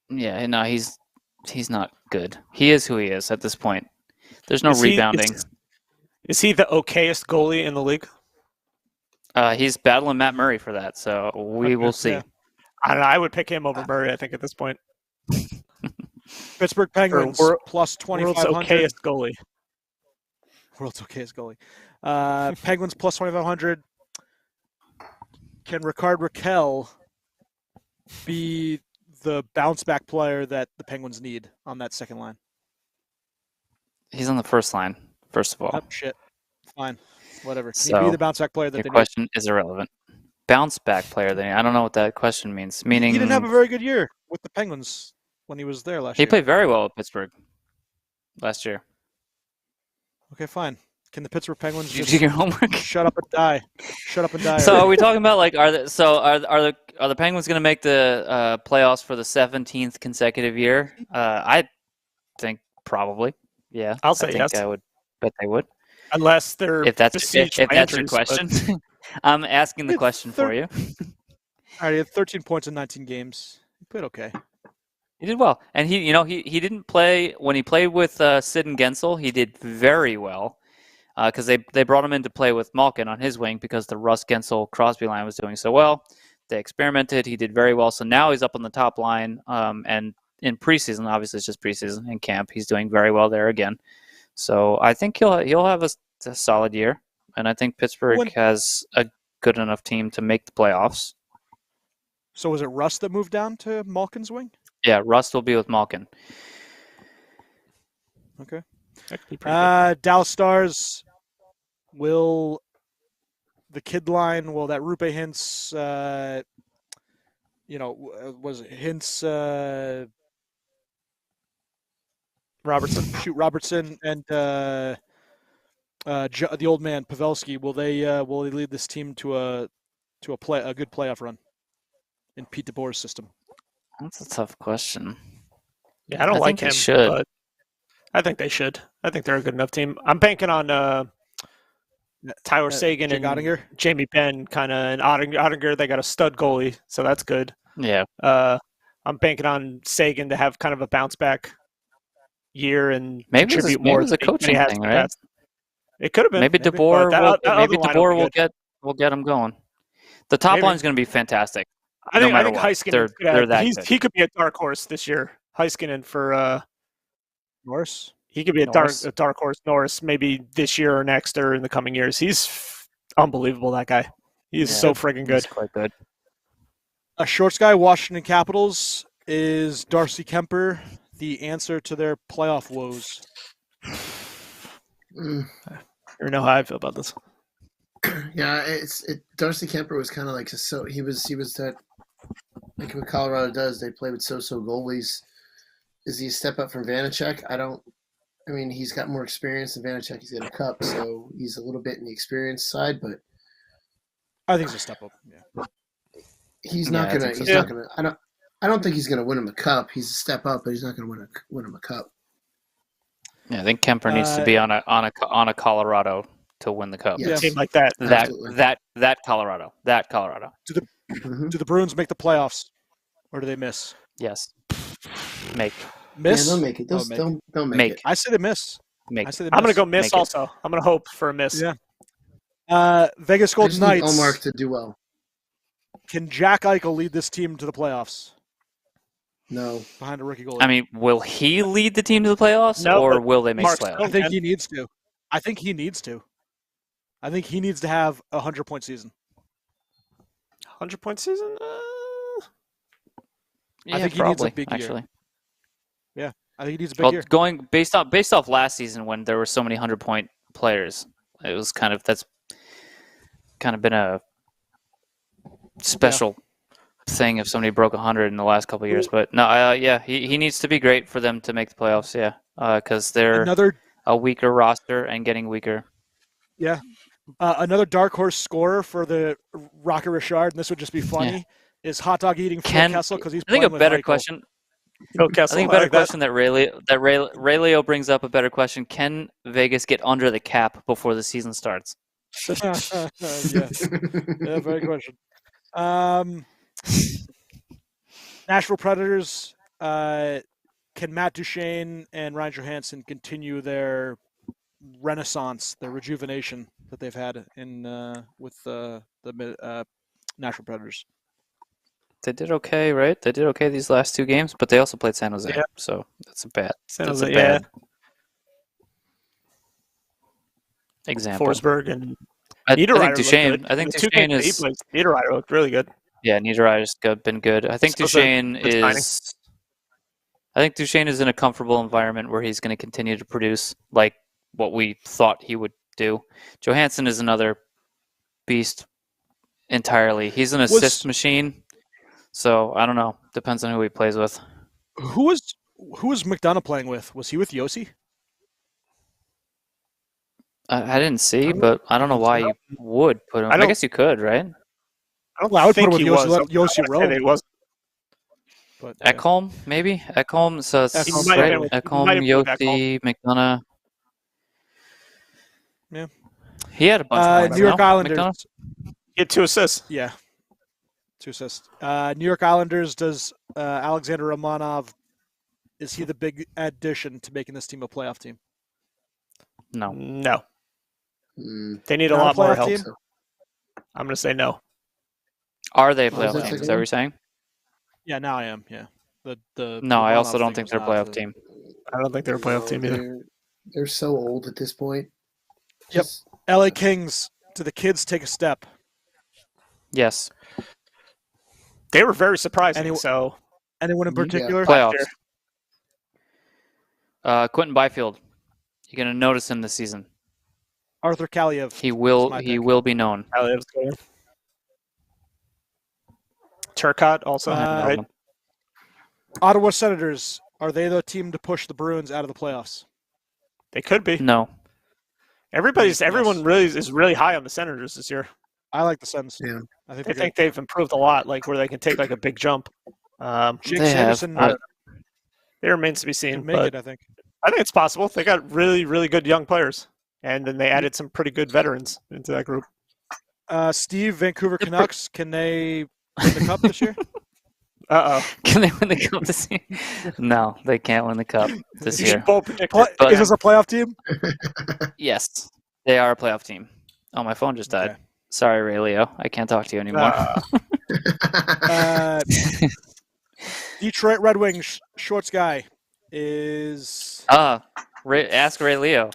yeah, no, he's not good. He is who he is at this point. There's no rebounding. Is he the okayest goalie in the league? He's battling Matt Murray for that, so we will see. Yeah. I don't know. I would pick him over Murray, I think, at this point. Pittsburgh Penguins plus 2,500. World's okayest goalie. World's okayest goalie. Penguins plus 2,500. Can Ricard Raquel be the bounce back player that the Penguins need on that second line? He's on the first line, first of all. Oh, shit. Fine. Whatever. Can he be the bounce back player that they need? Your question is irrelevant. Bounce back player, I don't know what that question means. Meaning he didn't have a very good year with the Penguins when he was there last year. He played very well at Pittsburgh last year. Okay, fine. Can the Pittsburgh Penguins Did you just do your homework? Shut up and die? Shut up and die. So are we talking about like are the Penguins going to make the playoffs for the 17th consecutive year? I think probably. Yeah, I'll say yes. I would bet they would. Unless they're if that's your question. I'm asking the question for you. All right, he had 13 points in 19 games. He played okay. He did well, and he didn't play when he played with Sid and Gensel. He did very well because they brought him in to play with Malkin on his wing because the Russ Gensel Crosby line was doing so well. They experimented. He did very well. So now he's up on the top line, and in preseason, obviously it's just preseason in camp, he's doing very well there again. So I think he'll have a solid year, and I think Pittsburgh has a good enough team to make the playoffs. So was it Russ that moved down to Malkin's wing? Yeah, Russ will be with Malkin. Okay. Dallas Stars will the kid line. Well, that Rupe Hintz, was it Hintz, Robertson, and the old man Pavelski. Will they lead this team to a good playoff run in Pete DeBoer's system? That's a tough question. Yeah, I don't like him, but I think they should. I think they're a good enough team. I'm banking on Tyler Seguin and Ottinger? Jamie Benn, kind of, and Ottinger. They got a stud goalie, so that's good. Yeah. I'm banking on Seguin to have kind of a bounce back year and contribute more. Maybe it's a coaching thing, right? It could have been. Maybe DeBoer will get him going. The top line is going to be fantastic. I think Heiskanen, he could be a dark horse this year. Heiskanen for Norris. He could be a dark horse Norris maybe this year or next or in the coming years. He's unbelievable, that guy. He's so friggin' good. He's quite good. A shorts guy, Washington Capitals, is Darcy Kemper the answer to their playoff woes? You know how I feel about this. Yeah, Darcy Kemper was kind of like he was that, like what Colorado does. They play with so goalies. Is he a step up from Vanacek? I mean, he's got more experience than Vanacek. He's got a cup, so he's a little bit in the experience side, but I think he's a step up. Yeah, he's not gonna. I don't think he's gonna win him a cup. He's a step up, but he's not gonna win him a cup. Yeah, I think Kemper needs to be on a Colorado to win the cup. Yeah, a team like that. That Colorado. Do the Bruins make the playoffs, or do they miss? Yes. Miss? Yeah, they'll make it. They'll make it. I say they miss. I'm going to go miss also. I'm going to hope for a miss. Yeah. Vegas Golden Knights. Omar to do well. Can Jack Eichel lead this team to the playoffs? No. Behind a rookie goalie. I mean, will he lead the team to the playoffs, or will they make the playoffs? I think he needs to. I think he needs to have a 100-point season. 100-point season? Yeah, I think probably, he needs a big actually. Year. Yeah, I think he needs a big year. Going based off last season when there were so many 100-point players, it was that's kind of been a special thing if somebody broke 100 in the last couple of years. But no, he needs to be great for them to make the playoffs. Yeah, because they're a weaker roster and getting weaker. Yeah. Another dark horse scorer for the Rocket Richard, and this would just be funny, is hot dog eating Phil Kessel because he's playing with Michael. Question. Phil Kessel, I think a better question that Ray Leo brings up a better question. Can Vegas get under the cap before the season starts? Yes. Yeah, very good question. Nashville Predators, can Matt Duchene and Ryan Johansson continue their renaissance, their rejuvenation that they've had with the Nashville Predators? They did okay, right? They did okay these last 2 games, but they also played San Jose, so that's a bad example. Forsberg and I think Duchene. I think Duchene is. Niederreiter looked really good. Yeah, Niederreiter's been good. I think Duchene is. I think Duchene is in a comfortable environment where he's going to continue to produce like what we thought he would do. Johansson is another beast entirely. He's an assist machine. So I don't know. Depends on who he plays with. Who was McDonough playing with? Was he with Yossi? I didn't see, but I don't know why you would put him. I guess you could, right? I would put him with Yossi Rome. But Ekholm, maybe Ekholm. So it's Ekholm, Yossi, McDonough. Yeah, he had a bunch of points. New York Islanders. McDonough? He had 2 assists. Yeah. 2 assists. New York Islanders, does Alexander Romanov, is he the big addition to making this team a playoff team? No. They need a lot more help. Team? I'm going to say no. Are they a playoff team? Is that what you're saying? Yeah, now I am, yeah. No, I also don't think they're a playoff team. I don't think they're a playoff team either. They're so old at this point. Yep. LA Kings, do the kids take a step? Yes. They were very surprising. Anyone in particular? Playoffs. Quentin Byfield. You're going to notice him this season. Arthur Kaliev. He will be known. Kaliev's good. Turcotte also. Right? Ottawa Senators, are they the team to push the Bruins out of the playoffs? They could be. No. Everyone really is really high on the Senators this year. I like the Sens. Yeah. I think they've improved a lot, like where they can take like a big jump. Jake Sanderson, it remains to be seen. But I think it's possible. They got really, really good young players, and then they added some pretty good veterans into that group. Steve, Vancouver Canucks, can they win the cup this year? Can they win the cup this year? No, they can't win the cup this year. Is this a playoff team? Yes, they are a playoff team. Oh, my phone just died. Okay. Sorry, Ray Leo. I can't talk to you anymore. Detroit Red Wings shorts guy is. Ask Ray Leo.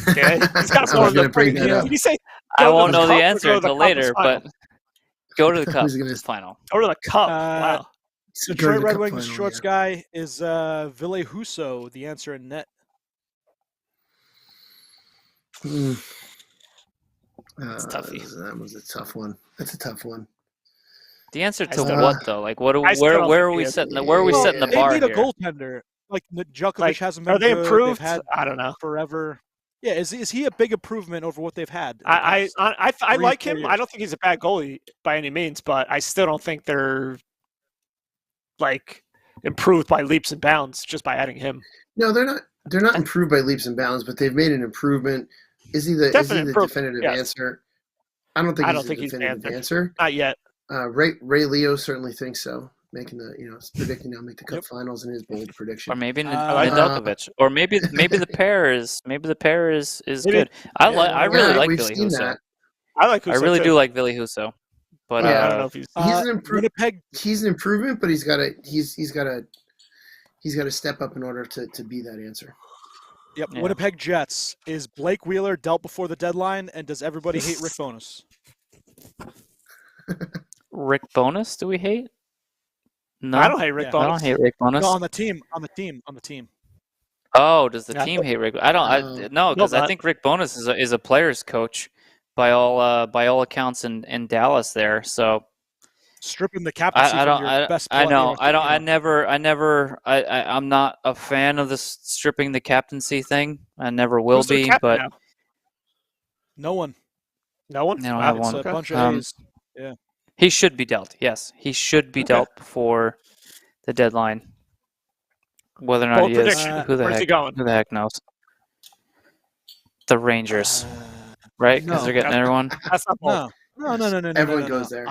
Okay. He's got one of the Did he say? I won't know the answer until later, but go to the cup final. Go to the cup. Wow. Detroit Red Wings shorts guy is Ville Husso, the answer in net. It's toughy. That was a tough one. That's a tough one. The answer to what though? Like where are we setting the bar here? They need a here? goaltender. Like Djokovic hasn't been. Are they good. improved? Had I don't know. Forever. Yeah, is he a big improvement over what they've had? I like him. I don't think he's a bad goalie by any means, but I still don't think they're like improved by leaps and bounds just by adding him. No, they're not. They're not improved by leaps and bounds, but they've made an improvement. Is he the definitive answer? I don't think he's the definitive answer. Not yet. Ray Leo certainly thinks so. Making predicting they'll make the cup finals in his bold prediction. Or maybe Nedeljkovic. Or maybe the pair is good. I really like Ville Husso. I like Husso I really too. do like Ville Husso. But I don't know if he's Winnipeg. He's an improvement, but he's got to step up in order to be that answer. Yep. Yeah. Winnipeg Jets. Is Blake Wheeler dealt before the deadline, and does everybody hate Rick Bowness? Rick Bowness, do we hate? No, I don't hate Rick Yeah. Bowness. I don't hate Rick Bowness. No, on the team. Oh, does the Yeah. team hate Rick? I don't. No, because I think Rick Bowness is a player's coach by all accounts in Dallas there. So Stripping the captaincy from your best player. I know. I'm not a fan of this stripping the captaincy thing. I never will Who's their be. captain But now? no one. No one. they don't Wow. have It's one. a bunch of A's. Yeah. He should be dealt. Yes, he should be dealt before the deadline. Whether or not Bold he is, prediction. Where's he going? who the heck knows? The Rangers, right? Because no. they're getting everyone. That's not bold. No. Everyone goes there.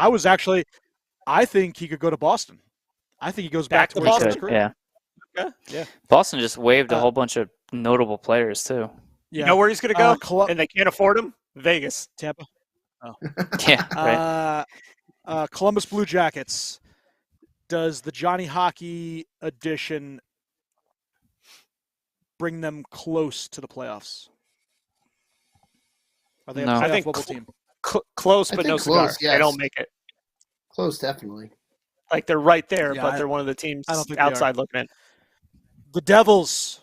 I think he could go to Boston. I think he goes back to to where he started his Should, career. yeah. Yeah. Boston just waived a whole bunch of notable players too. Yeah. You know where he's going to go? And they can't afford him? Vegas. Tampa. Yeah, right. Columbus Blue Jackets. Does the Johnny Hockey addition bring them close to the playoffs? Are they a No. playoff I think bubble team? Close, I but think no cigar. close, yes. They don't make it. Close, definitely. Like they're right there, Yeah, but they're one of the teams I don't think they are. outside looking in. The Devils.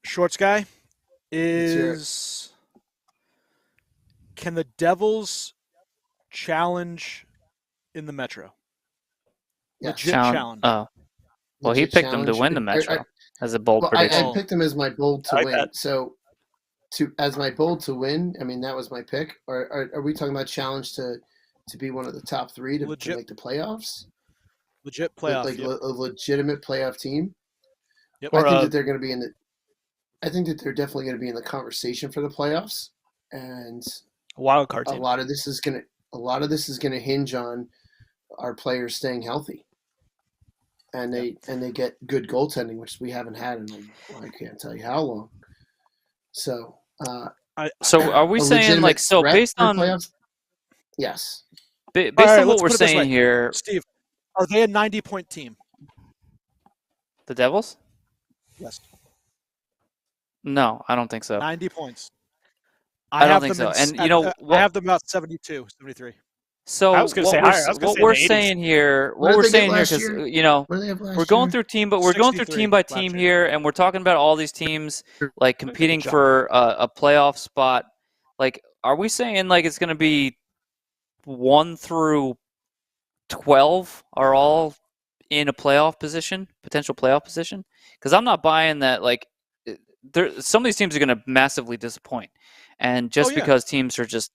Shorts guy hear is. Can the Devils challenge in the Metro? Yes. Legit challenge. Oh, well, he Legit picked them to challenge. win the Metro as a bold Well, I prediction. picked him as my bold to I like win. that. So, as my bold to win, I mean that was my pick. Or are we talking about challenge to be one of the top three to make the playoffs? Legit playoff. Like yep. a legitimate playoff team. Yep. I think that they're going to be in the. I think that they're definitely going to be in the conversation for the playoffs, and Wild card a team. lot of this is going to hinge on our players staying healthy, and they get good goaltending, which we haven't had in I can't tell you how long. So, So are we a saying legitimate like so threat based for on playoffs? Yes. based All right, on what let's we're put it this saying way. here, Steve, are they a 90-point team? the Devils? Yes. No, I don't think so. 90 points. I don't have think them so. in- And you know, I have them about 72, 73. So I was gonna say higher. I was gonna what say we're in the 80s. saying here, What did they get last because year? you know What do they have last we're going year? through team, but we're going through 63 team by last team year. here, and we're talking about all these teams like competing job. for a playoff spot. Like, are we saying like it's going to be 1 through 12 are all in a playoff position, potential playoff position? Because I'm not buying that. Like, some of these teams are going to massively disappoint, and just because teams are just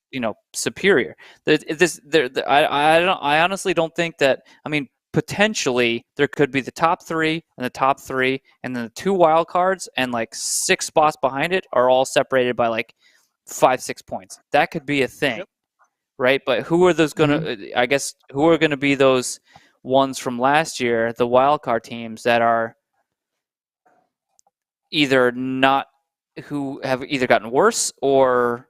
superior, I honestly don't think that. I mean, potentially there could be the top 3 and the top 3, and then the 2 wild cards and like 6 spots behind it are all separated by like 5-6 points. That could be a thing, right? But who are those going to? I guess who are going to be those ones from last year, the wild card teams that are who have either gotten worse or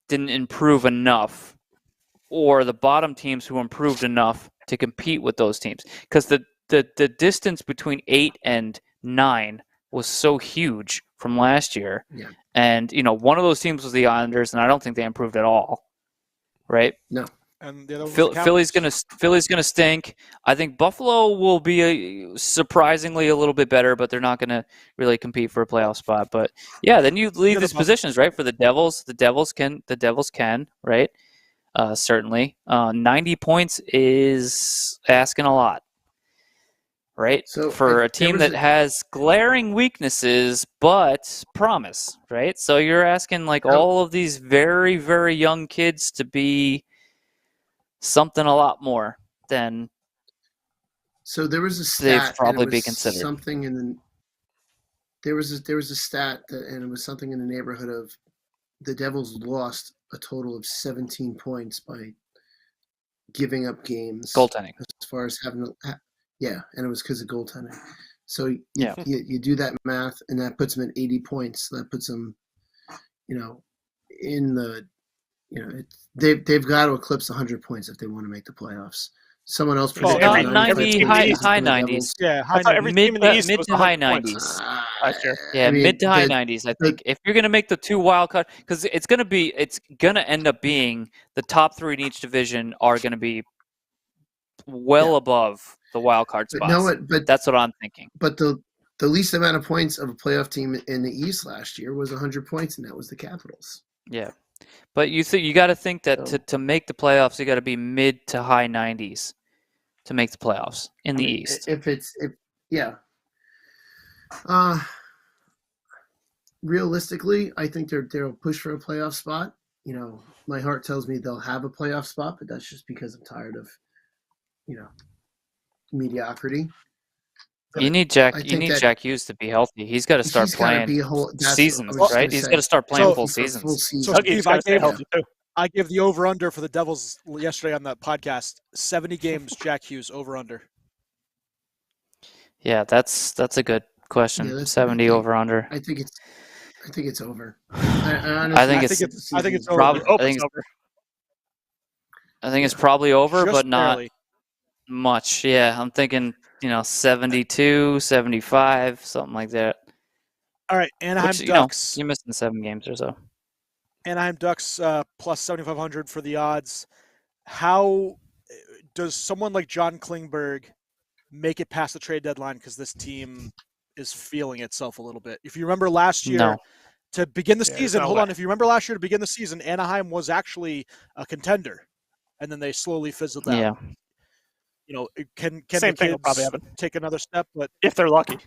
didn't improve enough, or the bottom teams who improved enough to compete with those teams, because the distance between 8 and 9 was so huge from last year. And one of those teams was the Islanders, and I don't think they improved at all, right? No. And the other one was the Philly's gonna stink. I think Buffalo will be surprisingly a little bit better, but they're not gonna really compete for a playoff spot. But yeah, then you leave these positions, right? For the Devils, the Devils can, right? Certainly, 90 points is asking a lot, right? So for a team that has glaring weaknesses but promise, right? So you're asking like all of these very, very young kids to be something a lot more than So there was a stat. they'd probably and it be was considered. Something in the there was a stat that, and it was something in the neighborhood of the Devils lost a total of 17 points by giving up games. Goaltending. As far as having, and it was because of goaltending. So you do that math, and that puts them at 80 points. So that puts them, in the they've got to eclipse 100 points if they want to make the playoffs. Someone else predicted 90 high 90s. Yeah, I thought every team in the East mid was to high 100 points 90s. last year. Yeah, mid to high 90s. I think if you're gonna make the 2 wild card, because it's gonna end up being the top 3 in each division are gonna be above the wild card spots. But that's what I'm thinking. But the least amount of points of a playoff team in the East last year was 100 points, and that was the Capitals. Yeah, but you got to think that to make the playoffs, you got to be mid to high 90s to make the playoffs in the East. Realistically, I think they'll push for a playoff spot. My heart tells me they'll have a playoff spot, but that's just because I'm tired of, mediocrity. But you need Jack Hughes to be healthy. He's got to start playing seasons, right? He's got to start playing full seasons. So Steve, I gave the over-under for the Devils yesterday on that podcast. 70 games, Jack Hughes over-under. Yeah, that's a good question. Yeah, 70 over-under. I think it's over. I think it's over. Probably, I think it's probably over, just but not barely. much. Yeah, I'm thinking 72, 75, something like that. All right, Anaheim Which, Ducks. You're missing 7 games or so. Anaheim Ducks plus 7,500 for the odds. How does someone like John Klingberg make it past the trade deadline? Because this team is feeling itself a little bit. If you remember last year, to begin the season, if you remember last year to begin the season, Anaheim was actually a contender, and then they slowly fizzled out. Yeah. Can Same the thing will kids probably happen take another step? But if they're lucky,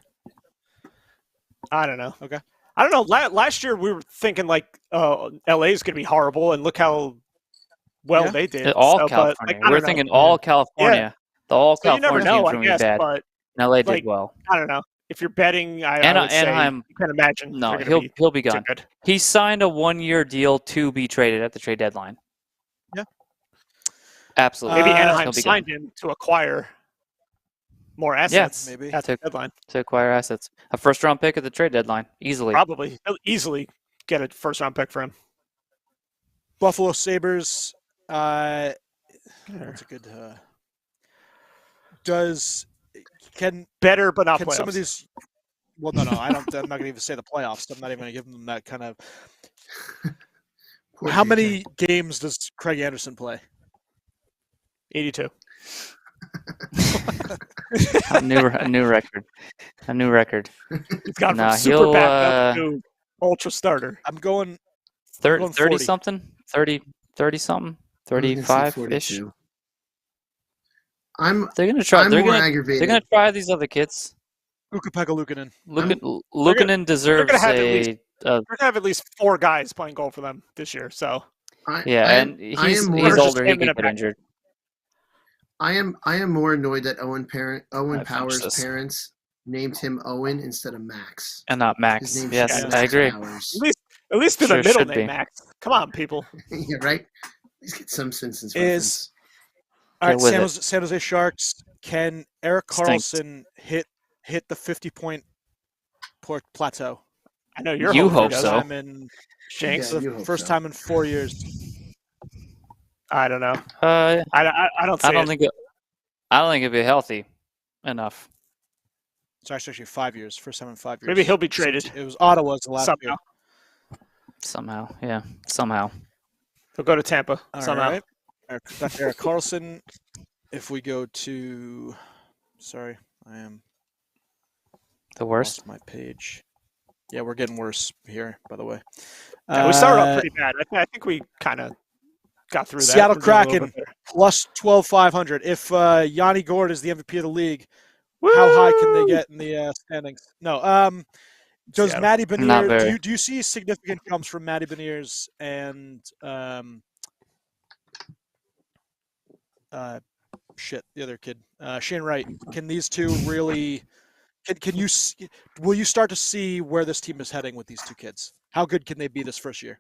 I don't know. Okay, I don't know. Last year we were thinking like, LA is going to be horrible, and look how well they did. California. We're thinking all California. Yeah. The all So California teams are going to be bad. But LA did well. I don't know. If you're betting, I would say Anaheim, you can imagine. No, he'll be gone. He signed a 1-year deal to be traded at the trade deadline. Yeah, absolutely. Maybe Anaheim signed him to acquire more assets. Maybe at the deadline to acquire assets. A first-round pick at the trade deadline, easily. Probably, he'll easily get a first-round pick for him. Buffalo Sabres. That's a good. Better, but not can playoffs. Some of these. Well, no. I'm not going to even say the playoffs. I'm not even going to give them that kind of. How many games does Craig Anderson play? 82. a new record. He's gone from super backup to ultra starter. I'm going 30 something, 30 something, 35-ish. They're gonna try. They're gonna try these other kids. Ukko-Pekka Luukkonen. Luukkonen deserves they're gonna have at least 4 guys playing goal for them this year. So and he's older. He can get injured. I am more annoyed that Owen Power's parents named him Owen instead of Max. And not Max. Yes, I agree. At least in the middle name, Max. Come on, people. Yeah, right. Please get some sense. All right, San Jose Sharks. Can Erik Karlsson hit the 50-point plateau? I know you're. You hope so. Shanks, first time in 4 years. I don't know. I don't think it'd be healthy enough. It's actually 5 years. First time in 5 years. Maybe he'll be traded. It was Ottawa's the last year. Somehow. He'll go to Tampa. Somehow. Right. Erik Karlsson. If we go to, sorry, I am the worst. Lost my page. Yeah, we're getting worse here. By the way, we started off pretty bad. I think we kind of got through that. Seattle Kraken plus 12,500. If Yanni Gourde is the MVP of the league, how high can they get in the standings? No. Does Seattle. Matty Beniers? Do you see significant jumps from Matty Beniers and the other kid, Shane Wright? Can these two really? Can you? Will you start to see where this team is heading with these two kids? How good can they be this first year?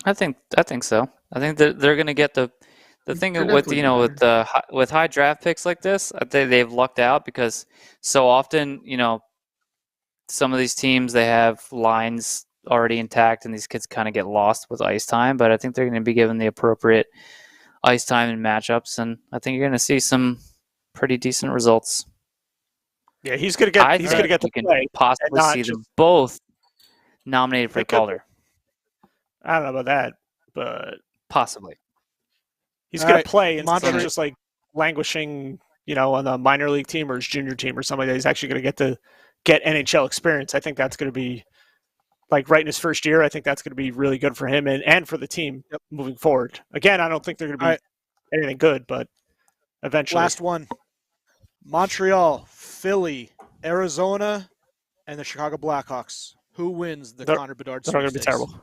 I think so. I think that they're going to get the thing with high draft picks like this. I think they've lucked out because so often some of these teams they have lines already intact, and these kids kind of get lost with ice time. But I think they're going to be given the appropriate ice time and matchups, and I think you're going to see some pretty decent results. Yeah, he's going to get. He's going to get to play. Can possibly see them both nominated for the Calder. I don't know about that, but possibly he's going to play instead of just like languishing, on a minor league team or his junior team or something like that. He's actually going to get NHL experience. I think that's going to be like right in his first year. I think that's going to be really good for him and for the team moving forward. Again, I don't think they're going to be anything good, but eventually. Last one. Montreal, Philly, Arizona, and the Chicago Blackhawks. Who wins the Connor Bedard They're going to be terrible.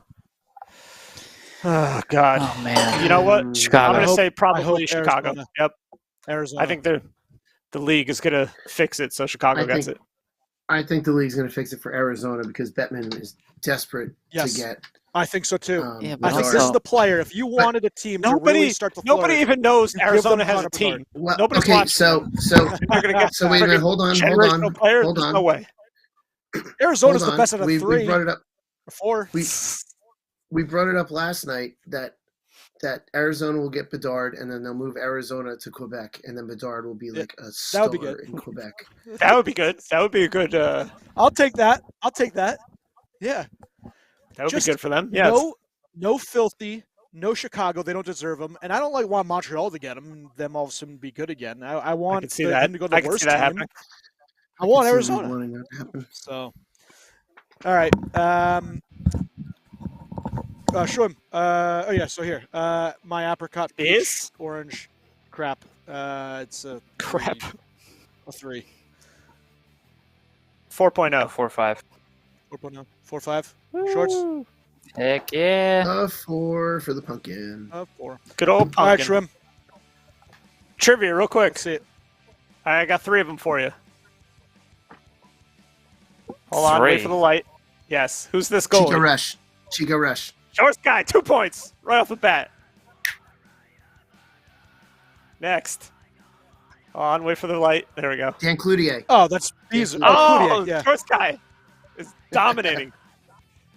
Oh, God. Oh, man. You know what? Chicago. I'm going to say probably Chicago. Arizona. Yep. Arizona. I think the league is going to fix it, so Chicago gets it. I think the league's going to fix it for Arizona because Bettman is desperate to get. I think so too. But I think this is the player. If you wanted a team to really start to nobody even knows Arizona has a team. Well, Nobody's okay, watching. So they're going to get. So wait a minute. Hold on. There's no way. Arizona's the best out of three. We brought it up. Four. We brought it up last night that Arizona will get Bedard, and then they'll move Arizona to Quebec, and then Bedard will be like a star in Quebec. That would be good. That would be a good. I'll take that. Yeah. That would be good for them. Yeah. No filthy, no Chicago. They don't deserve them, and I don't want Montreal to get them. Them all of a sudden be good again. I want them to go to the worst team. Happening. I want Arizona. So, all right. Show him. So here. My apricot peach, orange crap. It's a crap. A 3. 4.0. 4.5. 4.0. 4.5. Shorts. Heck yeah. 4 for the pumpkin. 4. Good old pumpkin. All right, Shrim. Trivia, real quick. Let's see it. I got 3 of them for you. Hold on, wait for the light. Yes. Who's this goalie? Chico Rush. Short guy, 2 points right off the bat. Next. On, wait for the light. There we go. Dan Cloutier. Oh, that's easy. Oh, Cloutier, yeah. Short guy is dominating.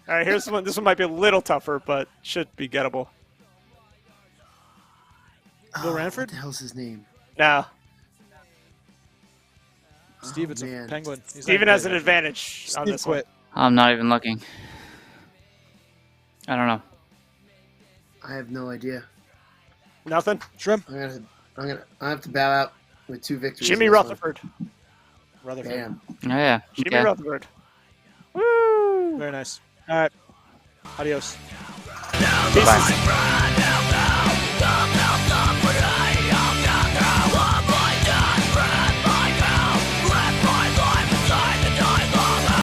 All right, here's one. This one might be a little tougher, but should be gettable. Bill Ranford? What the hell's his name? No. Steven's a Penguin. Steven has an advantage on this one. I'm not even looking. I don't know. I have no idea. Nothing? Shrimp? I have to bow out with 2 victories. Jimmy Rutherford. Damn. Oh, yeah. Jimmy Rutherford. Woo! Very nice. All right. Adios. Peace.